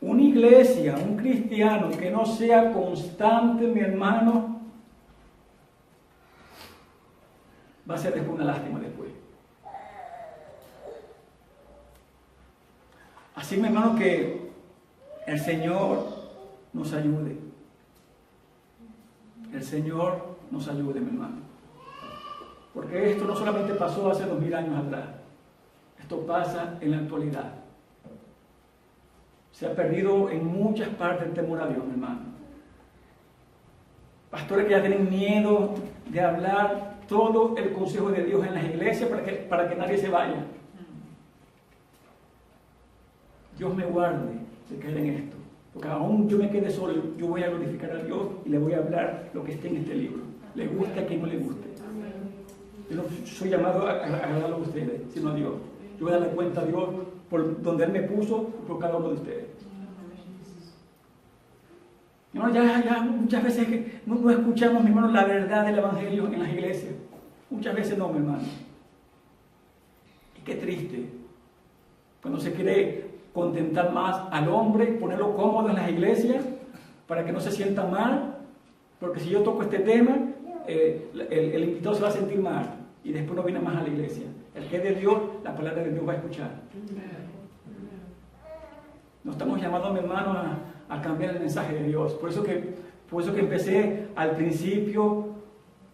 Una iglesia, un cristiano que no sea constante, mi hermano, va a ser después una lástima después. Así, mi hermano, que el Señor nos ayude. El Señor nos ayude, mi hermano. Porque esto no solamente pasó hace 2000 años atrás. Esto pasa en la actualidad. Se ha perdido en muchas partes el temor a Dios, mi hermano. Pastores que ya tienen miedo de hablar todo el consejo de Dios en las iglesias para que nadie se vaya. Dios me guarde de caer en esto. Porque aún yo me quede solo, yo voy a glorificar a Dios y le voy a hablar lo que esté en este libro. Le guste a quien no le guste. Yo no soy llamado a agradarlo a ustedes, sino a Dios. Yo voy a darle cuenta a Dios por donde Él me puso, por cada uno de ustedes. Hermano, ya muchas veces que no escuchamos, mi hermano, la verdad del Evangelio en las iglesias. Muchas veces no, mi hermano. Y qué triste. Cuando se quiere contentar más al hombre, ponerlo cómodo en las iglesias, para que no se sienta mal, porque si yo toco este tema, el invitado se va a sentir mal, y después no viene más a la iglesia. El que es de Dios, la palabra de Dios va a escuchar. No estamos llamados, mi hermano, a cambiar el mensaje de Dios. Por eso que empecé al principio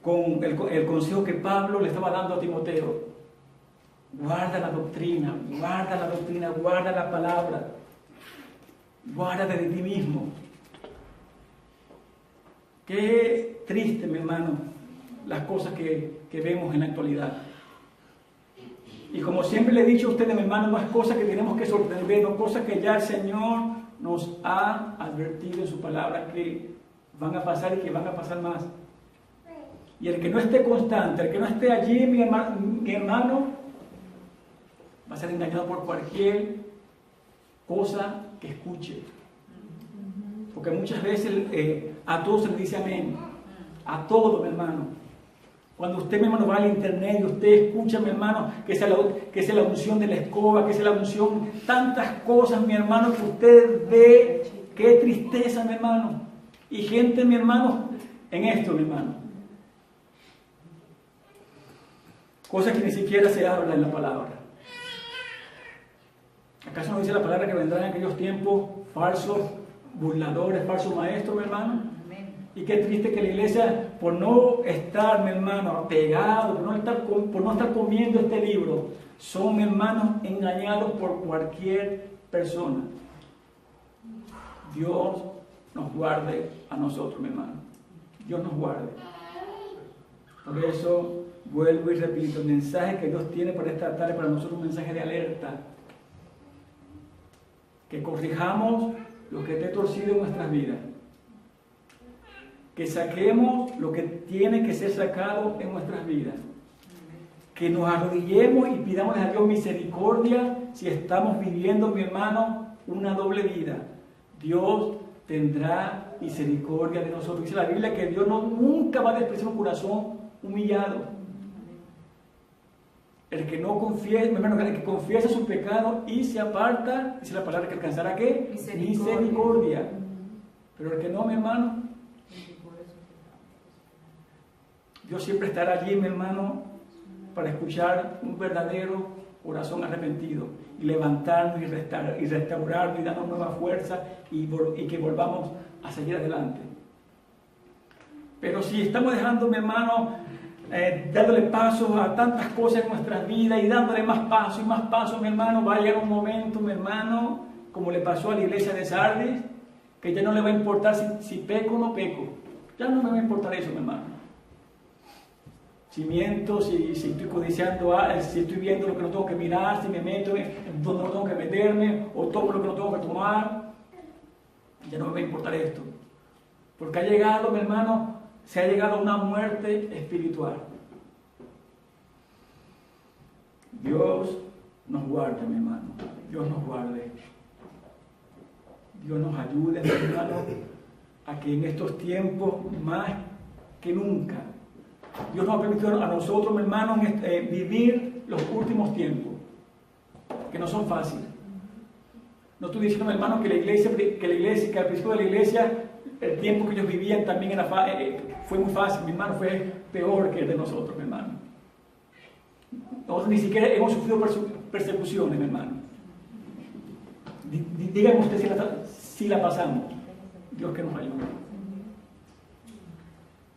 con el consejo que Pablo le estaba dando a Timoteo. Guarda la doctrina, guarda la palabra, guárdate de ti mismo. Qué triste, mi hermano, las cosas que vemos en la actualidad. Y como siempre le he dicho a ustedes, mi hermano, no es cosa que tenemos que sorprender, no es cosa que ya el Señor nos ha advertido en su palabra que van a pasar y que van a pasar más. Y el que no esté constante, el que no esté allí, mi hermano, va a ser engañado por cualquier cosa que escuche. Porque muchas veces a todos se le dice amén. A todo, mi hermano. Cuando usted, mi hermano, va al internet y usted escucha, mi hermano, que sea la unción de la escoba, que sea la unción, tantas cosas, mi hermano, que usted ve, qué tristeza, mi hermano. Y gente, mi hermano, en esto, mi hermano. Cosas que ni siquiera se habla en la palabra. ¿Acaso no dice la palabra que vendrán en aquellos tiempos falsos burladores, falsos maestros, mi hermano? Y qué triste que la iglesia, por no estar, mi hermano, apegado, por no estar comiendo este libro, son, mi hermano, engañados por cualquier persona. Dios nos guarde a nosotros, mi hermano. Dios nos guarde. Por eso, vuelvo y repito, el mensaje que Dios tiene para esta tarde, para nosotros, un mensaje de alerta. Que corrijamos lo que esté torcido en nuestras vidas. Que saquemos lo que tiene que ser sacado en nuestras vidas. Que nos arrodillemos y pidamos a Dios misericordia si estamos viviendo, mi hermano, una doble vida. Dios tendrá misericordia de nosotros. Dice la Biblia que Dios nunca va a despreciar un corazón humillado. El que no confiesa, mi hermano, el que confiesa su pecado y se aparta, dice la palabra que alcanzará ¿qué? Misericordia. Pero el que no, mi hermano, Dios siempre estará allí, mi hermano, para escuchar un verdadero corazón arrepentido y levantarnos y restaurarnos y darnos nueva fuerza y que volvamos a seguir adelante. Pero si estamos dejando, mi hermano, dándole pasos a tantas cosas en nuestras vidas y dándole más pasos, mi hermano, va a llegar un momento, mi hermano, como le pasó a la iglesia de Sardis, que ya no le va a importar si peco o no peco. Ya no me va a importar eso, mi hermano. Si miento, si estoy codiciando, si estoy viendo lo que no tengo que mirar, si me meto en donde no tengo que meterme, o tomo lo que no tengo que tomar, ya no me va a importar esto. Porque ha llegado, mi hermano, se ha llegado a una muerte espiritual. Dios nos guarde, mi hermano. Dios nos guarde. Dios nos ayude, mi hermano, a que en estos tiempos, más que nunca, Dios nos ha permitido a nosotros, mi hermano, vivir los últimos tiempos, que no son fáciles. No estoy diciendo, mi hermano, que al principio de la iglesia, el tiempo que ellos vivían también fue muy fácil, mi hermano, fue peor que el de nosotros, mi hermano. Nosotros ni siquiera hemos sufrido persecuciones, mi hermano. Dígame usted si la pasamos. Dios que nos ayude.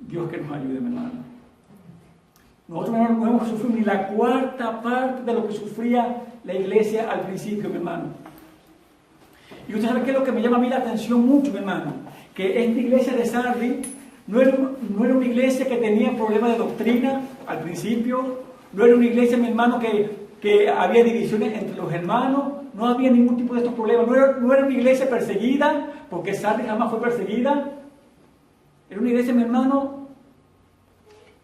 Dios que nos ayude, mi hermano. Nosotros no hemos sufrido ni la cuarta parte de lo que sufría la iglesia al principio, mi hermano. Y usted sabe qué es lo que me llama a mí la atención mucho, mi hermano, que esta iglesia de Sardis no era una iglesia que tenía problemas de doctrina al principio, no era una iglesia, mi hermano, que había divisiones entre los hermanos, no había ningún tipo de estos problemas, no era una iglesia perseguida, porque Sardis jamás fue perseguida, era una iglesia, mi hermano,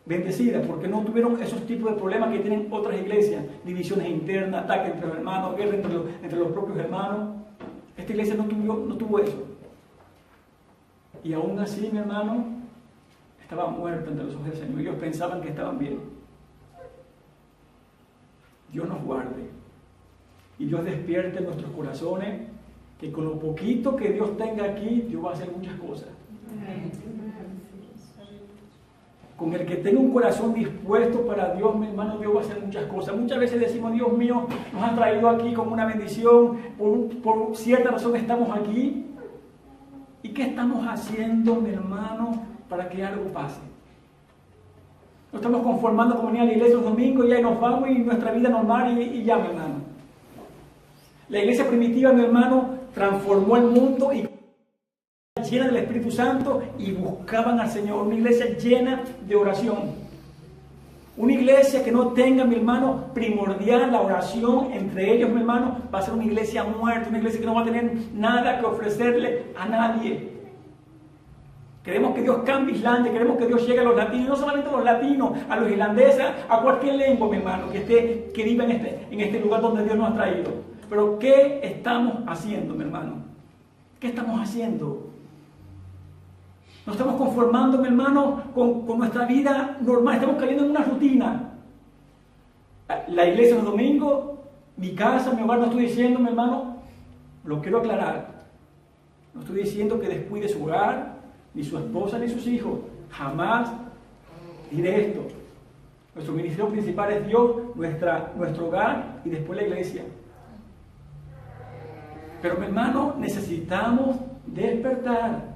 bendecida, porque no tuvieron esos tipos de problemas que tienen otras iglesias, divisiones internas, ataques entre los hermanos, guerra entre los propios hermanos. Esta iglesia no tuvo eso. Y aún así, mi hermano, estaba muerta ante los ojos del Señor. Ellos pensaban que estaban bien. Dios nos guarde. Y Dios despierte en nuestros corazones, que con lo poquito que Dios tenga aquí, Dios va a hacer muchas cosas. Con el que tenga un corazón dispuesto para Dios, mi hermano, Dios va a hacer muchas cosas. Muchas veces decimos, Dios mío, nos ha traído aquí como una bendición, por cierta razón estamos aquí. ¿Y qué estamos haciendo, mi hermano, para que algo pase? Nos estamos conformando como venir a la iglesia los domingos y ahí nos vamos y nuestra vida normal y ya, mi hermano. La iglesia primitiva, mi hermano, transformó el mundo y llena del Espíritu Santo y buscaban al Señor. Una iglesia llena de oración. Una iglesia que no tenga, mi hermano, primordial la oración entre ellos, mi hermano, va a ser una iglesia muerta, una iglesia que no va a tener nada que ofrecerle a nadie. Queremos que Dios cambie Islandia, queremos que Dios llegue a los latinos, no solamente a los latinos, a los irlandeses, a cualquier lengua, mi hermano, que viva en este lugar donde Dios nos ha traído. Pero ¿qué estamos haciendo, mi hermano? ¿Qué estamos haciendo? Nos estamos conformando, mi hermano, con nuestra vida normal. Estamos cayendo en una rutina. La iglesia los domingos, mi casa, mi hogar, no estoy diciendo, mi hermano, lo quiero aclarar. No estoy diciendo que descuide su hogar, ni su esposa, ni sus hijos. Jamás diré esto. Nuestro ministerio principal es Dios, nuestro hogar y después la iglesia. Pero, mi hermano, necesitamos despertar.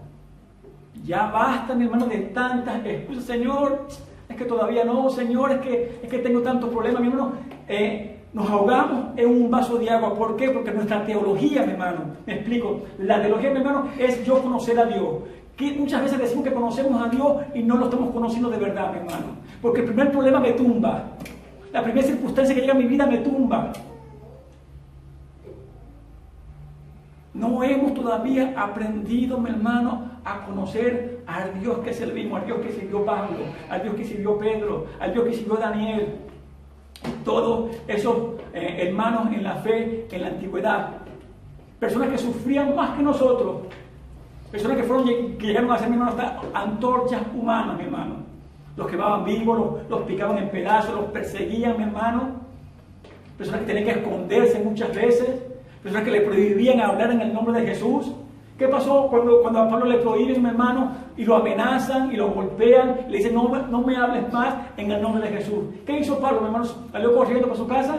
Ya basta, mi hermano, de tantas excusas. Señor, es que todavía no. Señor, es que tengo tantos problemas. Mi hermano, nos ahogamos en un vaso de agua. ¿Por qué? Porque nuestra teología, mi hermano, me explico. La teología, mi hermano, es yo conocer a Dios. Que muchas veces decimos que conocemos a Dios y no lo estamos conociendo de verdad, mi hermano. Porque el primer problema me tumba. La primera circunstancia que llega a mi vida me tumba. No hemos todavía aprendido, mi hermano, a conocer al Dios que servimos, al Dios que sirvió Pablo, al Dios que sirvió Pedro, al Dios que sirvió Daniel. Todos esos hermanos en la fe, en la antigüedad. Personas que sufrían más que nosotros. Personas que llegaron a ser, mi hermano, hasta antorchas humanas, mi hermano. Los quemaban vivos, los picaban en pedazos, los perseguían, mi hermano. Personas que tenían que esconderse muchas veces. Personas que le prohibían hablar en el nombre de Jesús. ¿Qué pasó cuando a Pablo le prohíben, mi hermano, y lo amenazan y lo golpean? Le dicen, no me hables más en el nombre de Jesús. ¿Qué hizo Pablo, mi hermano? ¿Salió corriendo para su casa?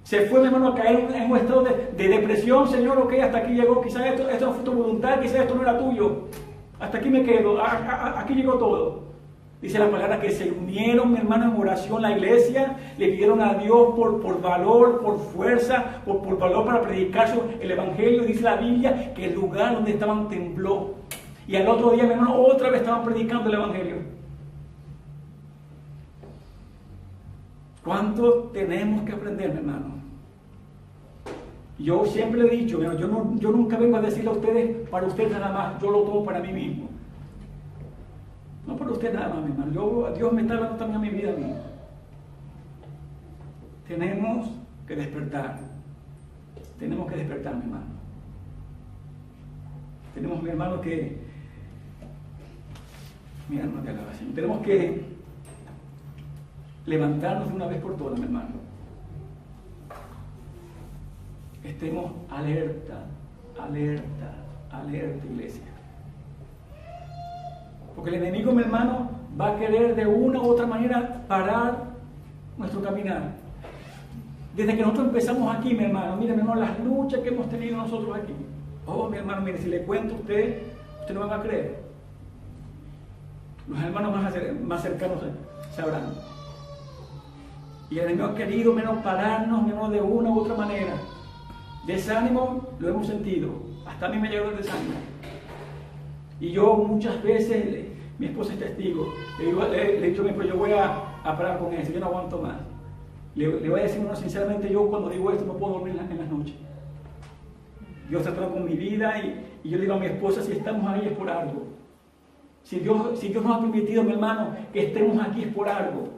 Se fue, mi hermano, a caer en un estado de depresión. Señor, ok, hasta aquí llegó. Quizás esto no fue tu voluntad, quizás esto no era tuyo. Hasta aquí me quedo, aquí llegó todo. Dice la palabra que se unieron, mi hermano, en oración la iglesia, le pidieron a Dios por valor, por fuerza, por valor para predicar el evangelio. Dice la Biblia que el lugar donde estaban tembló. Y al otro día, mi hermano, otra vez estaban predicando el evangelio. ¿Cuánto tenemos que aprender, mi hermano? Yo siempre he dicho, yo nunca vengo a decirle a ustedes, para ustedes nada más, yo lo tomo para mí mismo. No para usted nada más, mi hermano. Dios me está hablando también a mi vida, mía. Tenemos que despertar. Tenemos que despertar, mi hermano. Tenemos, mi hermano, que... Mira, no te alabas, Señor. Tenemos que levantarnos de una vez por todas, mi hermano. Estemos alerta, alerta, alerta, iglesia. Porque el enemigo, mi hermano, va a querer de una u otra manera parar nuestro caminar. Desde que nosotros empezamos aquí, mi hermano, mire, mi hermano, las luchas que hemos tenido nosotros aquí. Oh, mi hermano, mire, si le cuento a usted no van a creer. Los hermanos más cercanos sabrán. Y el enemigo ha querido menos pararnos, menos de una u otra manera. Desánimo lo hemos sentido. Hasta a mí me llegó el desánimo. Y yo muchas veces, mi esposa es testigo, le he dicho, pero yo voy a parar con eso, yo no aguanto más. Le voy a decir, no, sinceramente, yo cuando digo esto no puedo dormir en las noches. Dios trató con mi vida y yo le digo a mi esposa, si estamos ahí es por algo. Si Dios nos ha permitido, mi hermano, que estemos aquí es por algo.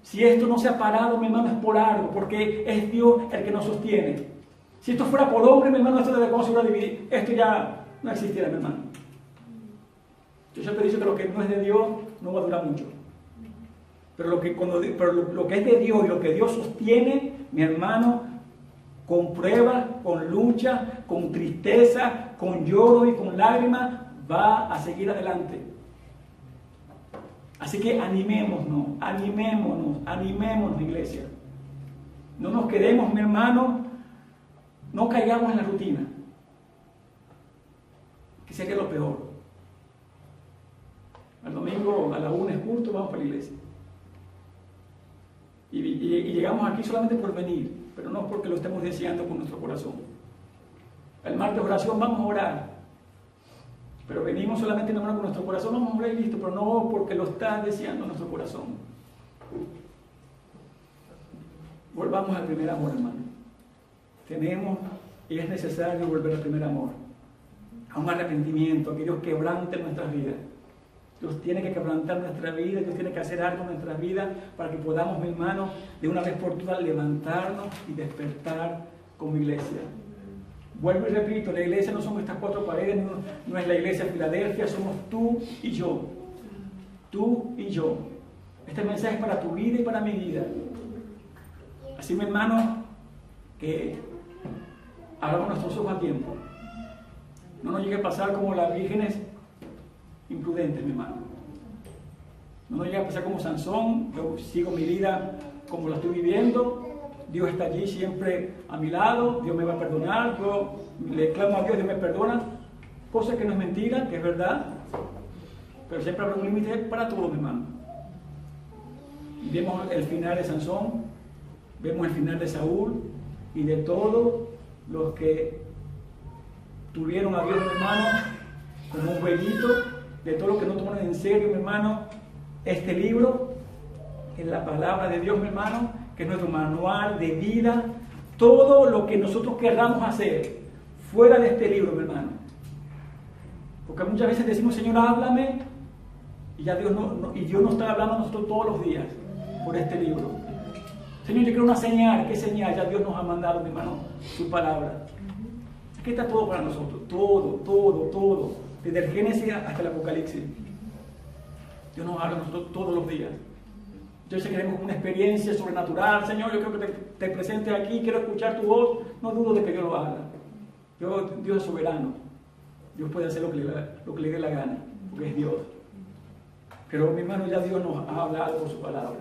Si esto no se ha parado, mi hermano, es por algo, porque es Dios el que nos sostiene. Si esto fuera por hombre, mi hermano, esto de cómo se hubiera dividido, esto ya no existiera, mi hermano. Yo siempre he dicho que lo que no es de Dios no va a durar mucho. Pero lo que es de Dios y lo que Dios sostiene, mi hermano, con pruebas, con lucha, con tristeza, con lloro y con lágrimas, va a seguir adelante. Así que animémonos, iglesia. No nos quedemos, mi hermano, no caigamos en la rutina, que sería lo peor. Al domingo a la 1 es culto, vamos para la iglesia. Y llegamos aquí solamente por venir, pero no porque lo estemos deseando con nuestro corazón. El martes de oración vamos a orar, pero venimos solamente con nuestro corazón, vamos a orar y listo, pero no porque lo está deseando nuestro corazón. Volvamos al primer amor, hermano. Tenemos y es necesario volver al primer amor, a un arrepentimiento, a que Dios quebrante nuestras vidas. Dios tiene que quebrantar nuestra vida, Dios tiene que hacer algo en nuestras vidas para que podamos, mi hermano, de una vez por todas levantarnos y despertar como iglesia. Vuelvo y repito, la iglesia no son estas 4 paredes, no es la iglesia de Filadelfia, somos tú y yo. Tú y yo. Este mensaje es para tu vida y para mi vida. Así, mi hermano, que hagamos nuestros ojos a tiempo. No nos llegue a pasar como las vírgenes imprudentes, mi hermano. No nos llegue a pasar como Sansón. Yo sigo mi vida como la estoy viviendo. Dios está allí siempre a mi lado, Dios me va a perdonar, yo le clamo a Dios, Dios me perdona, cosa que no es mentira, que es verdad, pero siempre habrá un límite para todo, mi hermano. Y vemos el final de Sansón, vemos el final de Saúl y de todos los que tuvieron a Dios, mi hermano, como un jueguito, de todos los que no tomaron en serio, mi hermano, este libro, que es la palabra de Dios, mi hermano, que es nuestro manual de vida, todo lo que nosotros queramos hacer fuera de este libro, mi hermano. Porque muchas veces decimos, Señor, háblame, y ya Dios no está hablando a nosotros todos los días por este libro. Señor, yo quiero una señal. ¿Qué señal? Ya Dios nos ha mandado, mi hermano, su palabra. Aquí está todo para nosotros, todo, desde el Génesis hasta el Apocalipsis. Dios nos habla a nosotros todos los días. Entonces queremos una experiencia sobrenatural. Señor, yo quiero que te presentes aquí, quiero escuchar tu voz. No dudo de que Dios lo haga. Dios es soberano. Dios puede hacer lo que le dé la gana, porque es Dios. Pero, mi hermano, ya Dios nos ha hablado por su palabra.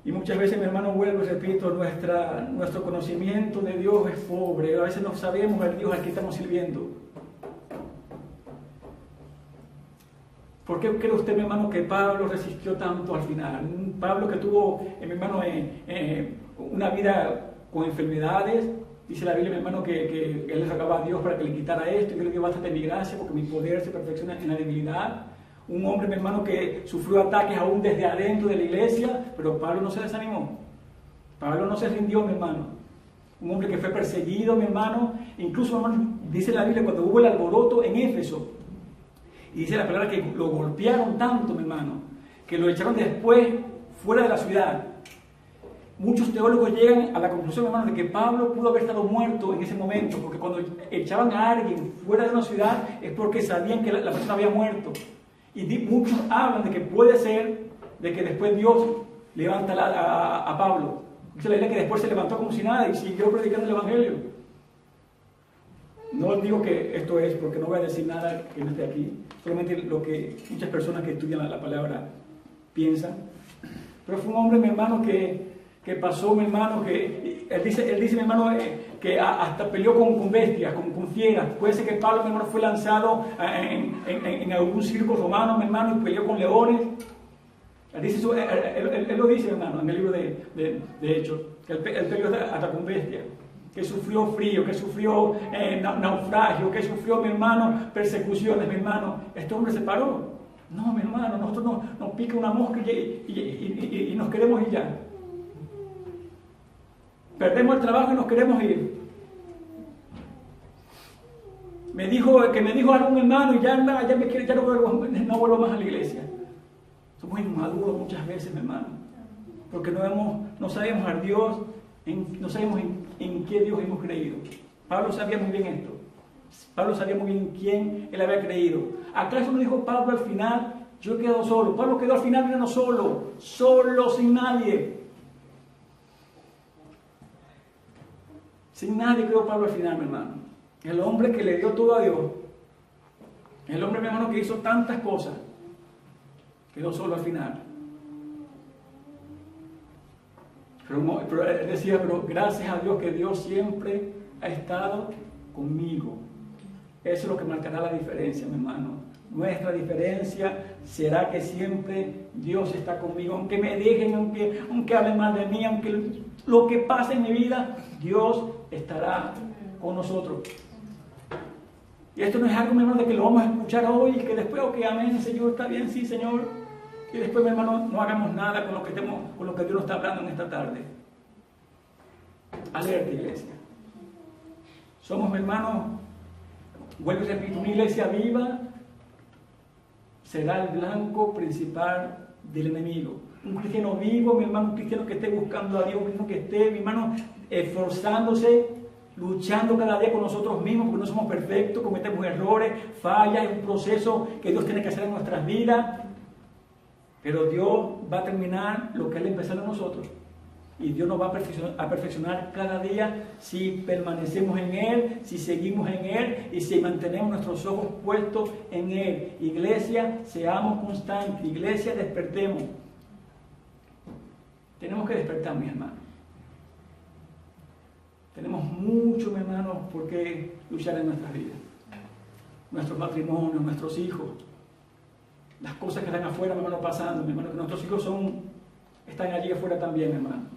Y muchas veces, mi hermano, vuelvo y repito, nuestro conocimiento de Dios es pobre. A veces no sabemos el Dios al que estamos sirviendo. ¿Por qué cree usted, mi hermano, que Pablo resistió tanto al final? Pablo que tuvo, mi hermano, una vida con enfermedades. Dice la Biblia, mi hermano, que él le rogaba a Dios para que le quitara esto. Y yo le digo, bástate mi gracia porque mi poder se perfecciona en la debilidad. Un hombre, mi hermano, que sufrió ataques aún desde adentro de la iglesia, pero Pablo no se desanimó. Pablo no se rindió, mi hermano. Un hombre que fue perseguido, mi hermano. Incluso, mi hermano, dice la Biblia, cuando hubo el alboroto en Éfeso, y dice la palabra que lo golpearon tanto, mi hermano, que lo echaron después fuera de la ciudad. Muchos teólogos llegan a la conclusión, mi hermano, de que Pablo pudo haber estado muerto en ese momento, porque cuando echaban a alguien fuera de una ciudad es porque sabían que la persona había muerto. Y muchos hablan de que puede ser de que después Dios levanta a Pablo. Dice la Biblia que después se levantó como si nada y siguió predicando el Evangelio. No digo que esto es porque no voy a decir nada que no esté aquí, solamente lo que muchas personas que estudian la palabra piensan. Pero fue un hombre, mi hermano, que que pasó, mi hermano, que él dice mi hermano, que hasta peleó con bestias, con fieras. Puede ser que Pablo, mi hermano, fue lanzado en algún circo romano, mi hermano, y peleó con leones. Él lo dice, mi hermano, en el libro de Hechos, que él peleó hasta con bestias, que sufrió frío, que sufrió naufragio, que sufrió, mi hermano, persecuciones, mi hermano. Este hombre se paró. No, mi hermano, nosotros nos pica una mosca y nos queremos ir ya. Perdemos el trabajo y nos queremos ir. Me dijo algún hermano y ya no vuelvo más a la iglesia. Somos inmaduros muchas veces, mi hermano, porque no sabemos a Dios, no sabemos en qué Dios hemos creído. Pablo sabía muy bien esto. Pablo sabía muy bien en quién él había creído. ¿Acaso no dijo Pablo al final, yo he quedado solo? Pablo quedó al final no solo, sin nadie. Sin nadie quedó Pablo al final, mi hermano. El hombre que le dio todo a Dios, el hombre, mi hermano, que hizo tantas cosas, quedó solo al final. Pero él decía, pero gracias a Dios que Dios siempre ha estado conmigo. Eso es lo que marcará la diferencia, mi hermano. Nuestra diferencia será que siempre Dios está conmigo. Aunque me dejen, aunque hablen mal de mí, aunque lo que pase en mi vida, Dios estará con nosotros. Y esto no es algo, mi hermano, de que lo vamos a escuchar hoy y que después, ok, amén, Señor, está bien, sí, Señor. Y después, mi hermano, no hagamos nada con lo que Dios nos está hablando en esta tarde. Alerta, iglesia. Somos, mi hermano, vuelvo y repito, una iglesia viva será el blanco principal del enemigo. Un cristiano vivo, mi hermano, un cristiano que esté buscando a Dios, mismo que esté, mi hermano, esforzándose, luchando cada día con nosotros mismos, porque no somos perfectos, cometemos errores, fallas, es un proceso que Dios tiene que hacer en nuestras vidas. Pero Dios va a terminar lo que Él empezó en nosotros. Y Dios nos va a perfeccionar cada día si permanecemos en Él, si seguimos en Él y si mantenemos nuestros ojos puestos en Él. Iglesia, seamos constantes. Iglesia, despertemos. Tenemos que despertar, mis hermanos. Tenemos mucho, mis hermanos, por qué luchar en nuestras vidas. Nuestros matrimonios, nuestros hijos. Las cosas que están afuera, mi hermano, pasando, mi hermano, que nuestros hijos están allí afuera también, mi hermano.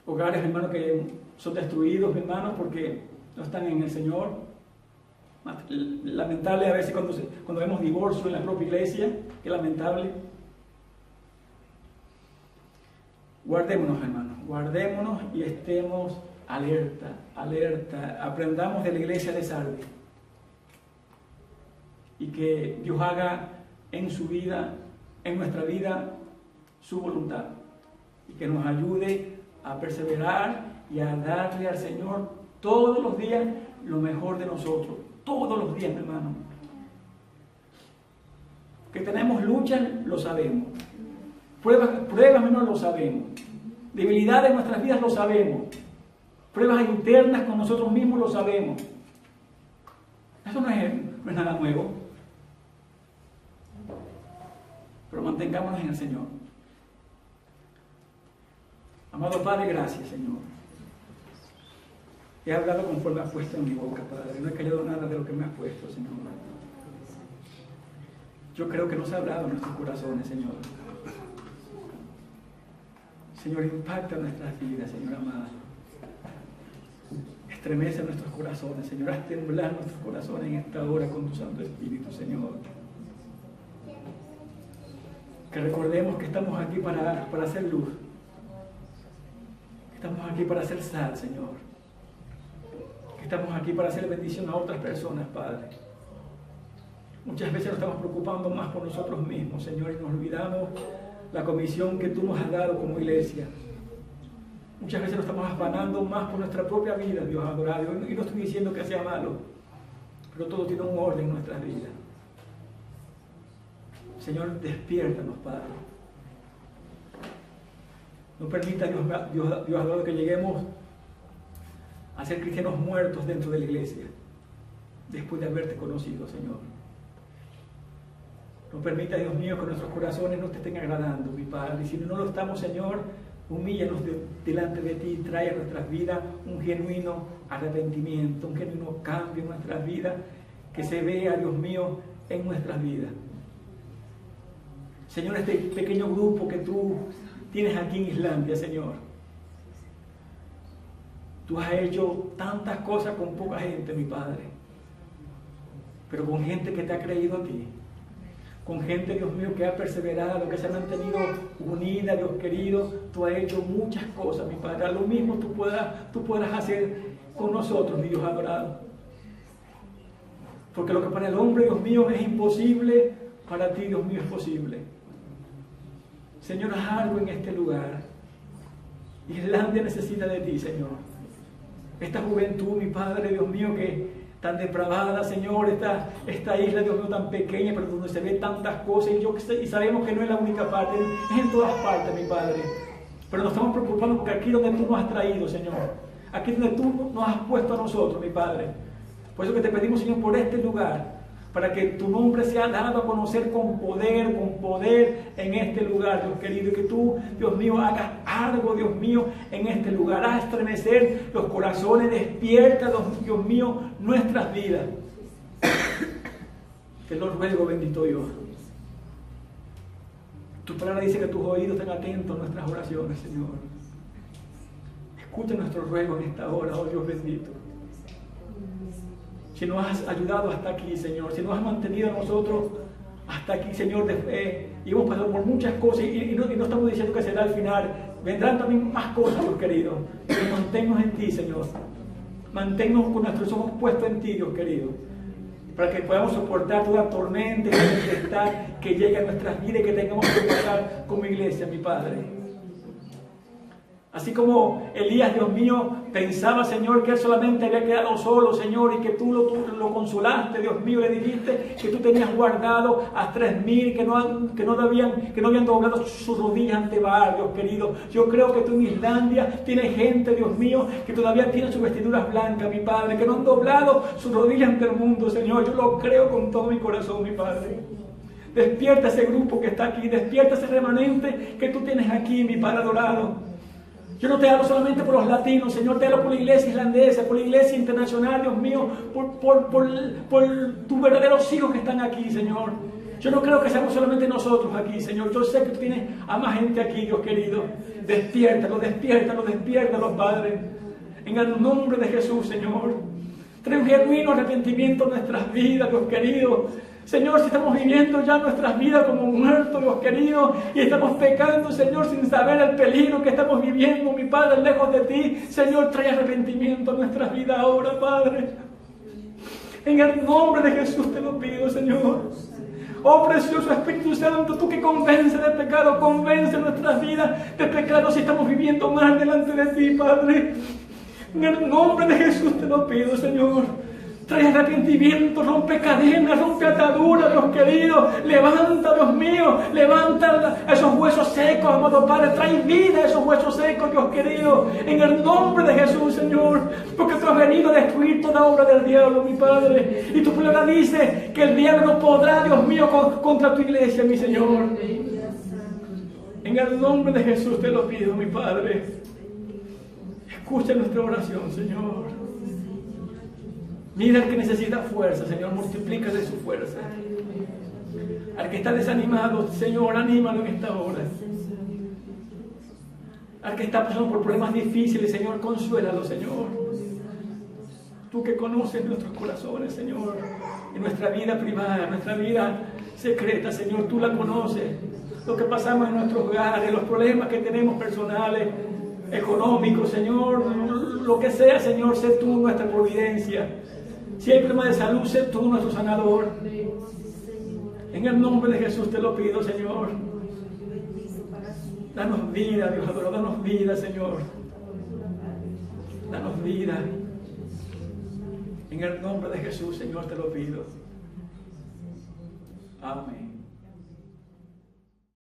Hogares, mi hermano, que son destruidos, mi hermano, porque no están en el Señor. Lamentable a veces cuando vemos divorcio en la propia iglesia, que lamentable. Guardémonos, hermanos, guardémonos y estemos alerta. Aprendamos de la iglesia de Sardis. Y que Dios haga en su vida, en nuestra vida, su voluntad. Y que nos ayude a perseverar y a darle al Señor todos los días lo mejor de nosotros. Todos los días, mi hermano. Que tenemos luchas, lo sabemos. Pruebas, mi hermano, lo sabemos. Debilidades en nuestras vidas, lo sabemos. Pruebas internas con nosotros mismos, lo sabemos. Eso no es nada nuevo. Pero mantengámonos en el Señor. Amado Padre, gracias, Señor. He hablado conforme has puesto en mi boca, Padre. No he callado nada de lo que me has puesto, Señor. Yo creo que nos ha hablado en nuestros corazones, Señor. Señor, impacta nuestras vidas, Señor amado. Estremece nuestros corazones, Señor. Haz temblar nuestros corazones en esta hora con tu Santo Espíritu, Señor. Que recordemos que estamos aquí para hacer luz. Estamos aquí para hacer sal, Señor. Estamos aquí para hacer bendición a otras personas, Padre. Muchas veces nos estamos preocupando más por nosotros mismos, Señor, y nos olvidamos la comisión que tú nos has dado como iglesia. Muchas veces nos estamos afanando más por nuestra propia vida, Dios adorado. Y no estoy diciendo que sea malo, pero todo tiene un orden en nuestras vidas. Señor, despiértanos, Padre. No permita, Dios adorado, que lleguemos a ser cristianos muertos dentro de la iglesia, después de haberte conocido, Señor. No permita, Dios mío, que nuestros corazones no te estén agradando, mi Padre. Y si no lo estamos, Señor, humíllanos delante de ti y trae a nuestras vidas un genuino arrepentimiento, un genuino cambio en nuestras vidas, que se vea, Dios mío, en nuestras vidas. Señor, este pequeño grupo que tú tienes aquí en Islandia, Señor. Tú has hecho tantas cosas con poca gente, mi Padre, pero con gente que te ha creído a ti. Con gente, Dios mío, que ha perseverado, que se ha mantenido unida, Dios querido. Tú has hecho muchas cosas, mi Padre. A lo mismo tú puedas hacer con nosotros, mi Dios adorado. Porque lo que para el hombre, Dios mío, es imposible, para ti, Dios mío, es posible. Señor, haz algo en este lugar. Islandia necesita de ti, Señor. Esta juventud, mi Padre, Dios mío, que tan depravada, Señor, esta isla, Dios mío, tan pequeña, pero donde se ve tantas cosas, y sabemos que no es la única parte, es en todas partes, mi Padre. Pero nos estamos preocupando porque aquí donde tú nos has traído, Señor, aquí donde tú nos has puesto a nosotros, mi Padre. Por eso que te pedimos, Señor, por este lugar, para que tu nombre sea dado a conocer con poder en este lugar, Dios querido, y que tú, Dios mío, hagas algo, Dios mío, en este lugar, haz estremecer los corazones, despierta, Dios mío, nuestras vidas. Te lo ruego, bendito Dios. Tu palabra dice que tus oídos estén atentos a nuestras oraciones, Señor. Escucha nuestro ruego en esta hora, oh Dios bendito. Si nos has ayudado hasta aquí, Señor, si nos has mantenido a nosotros hasta aquí, Señor, de fe, y hemos pasado por muchas cosas, y no estamos diciendo que será al final, vendrán también más cosas, Dios querido, pero manténnos en ti, Señor, manténnos con nuestros ojos puestos en ti, Dios querido, para que podamos soportar toda tormenta y tempestad que llegue a nuestras vidas y que tengamos que pasar como iglesia, mi Padre. Así como Elías, Dios mío, pensaba, Señor, que él solamente había quedado solo, Señor, y que tú lo consolaste, Dios mío, le dijiste que tú tenías guardado a 3,000 que no habían doblado sus rodillas ante Baal, Dios querido. Yo creo que tú en Islandia tienes gente, Dios mío, que todavía tiene sus vestiduras blancas, mi Padre, que no han doblado sus rodillas ante el mundo, Señor. Yo lo creo con todo mi corazón, mi Padre. Despierta ese grupo que está aquí, despierta ese remanente que tú tienes aquí, mi Padre adorado. Yo no te hablo solamente por los latinos, Señor, te hablo por la iglesia islandesa, por la iglesia internacional, Dios mío, por tus verdaderos hijos que están aquí, Señor. Yo no creo que seamos solamente nosotros aquí, Señor. Yo sé que tú tienes a más gente aquí, Dios querido. Despiértalos, Padre. En el nombre de Jesús, Señor. Trae un genuino arrepentimiento en nuestras vidas, Dios querido. Señor, si estamos viviendo ya nuestras vidas como muertos, Dios querido, y estamos pecando, Señor, sin saber el peligro que estamos viviendo, mi Padre, lejos de ti, Señor, trae arrepentimiento a nuestras vidas ahora, Padre. En el nombre de Jesús te lo pido, Señor. Oh, precioso Espíritu Santo, tú que convences de pecado, convence nuestras vidas de pecado si estamos viviendo mal delante de ti, Padre. En el nombre de Jesús te lo pido, Señor. Trae arrepentimiento, rompe cadenas, rompe ataduras, Dios querido. Levanta, Dios mío, levanta esos huesos secos, amado Padre. Trae vida a esos huesos secos, Dios querido. En el nombre de Jesús, Señor. Porque tú has venido a destruir toda obra del diablo, mi Padre. Y tu palabra dice que el diablo no podrá, Dios mío, contra tu iglesia, mi Señor. En el nombre de Jesús te lo pido, mi Padre. Escucha nuestra oración, Señor. Mira al que necesita fuerza, Señor, multiplícale su fuerza. Al que está desanimado, Señor, anímalo en esta hora. Al que está pasando por problemas difíciles, Señor, consuélalo, Señor. Tú que conoces nuestros corazones, Señor, y nuestra vida privada, nuestra vida secreta, Señor, tú la conoces. Lo que pasamos en nuestros hogares, los problemas que tenemos personales, económicos, Señor, lo que sea, Señor, sé tú nuestra providencia. Si hay problema de salud, sé tú nuestro sanador. En el nombre de Jesús te lo pido, Señor. Danos vida, Dios adorado, danos vida, Señor. Danos vida. En el nombre de Jesús, Señor, te lo pido. Amén.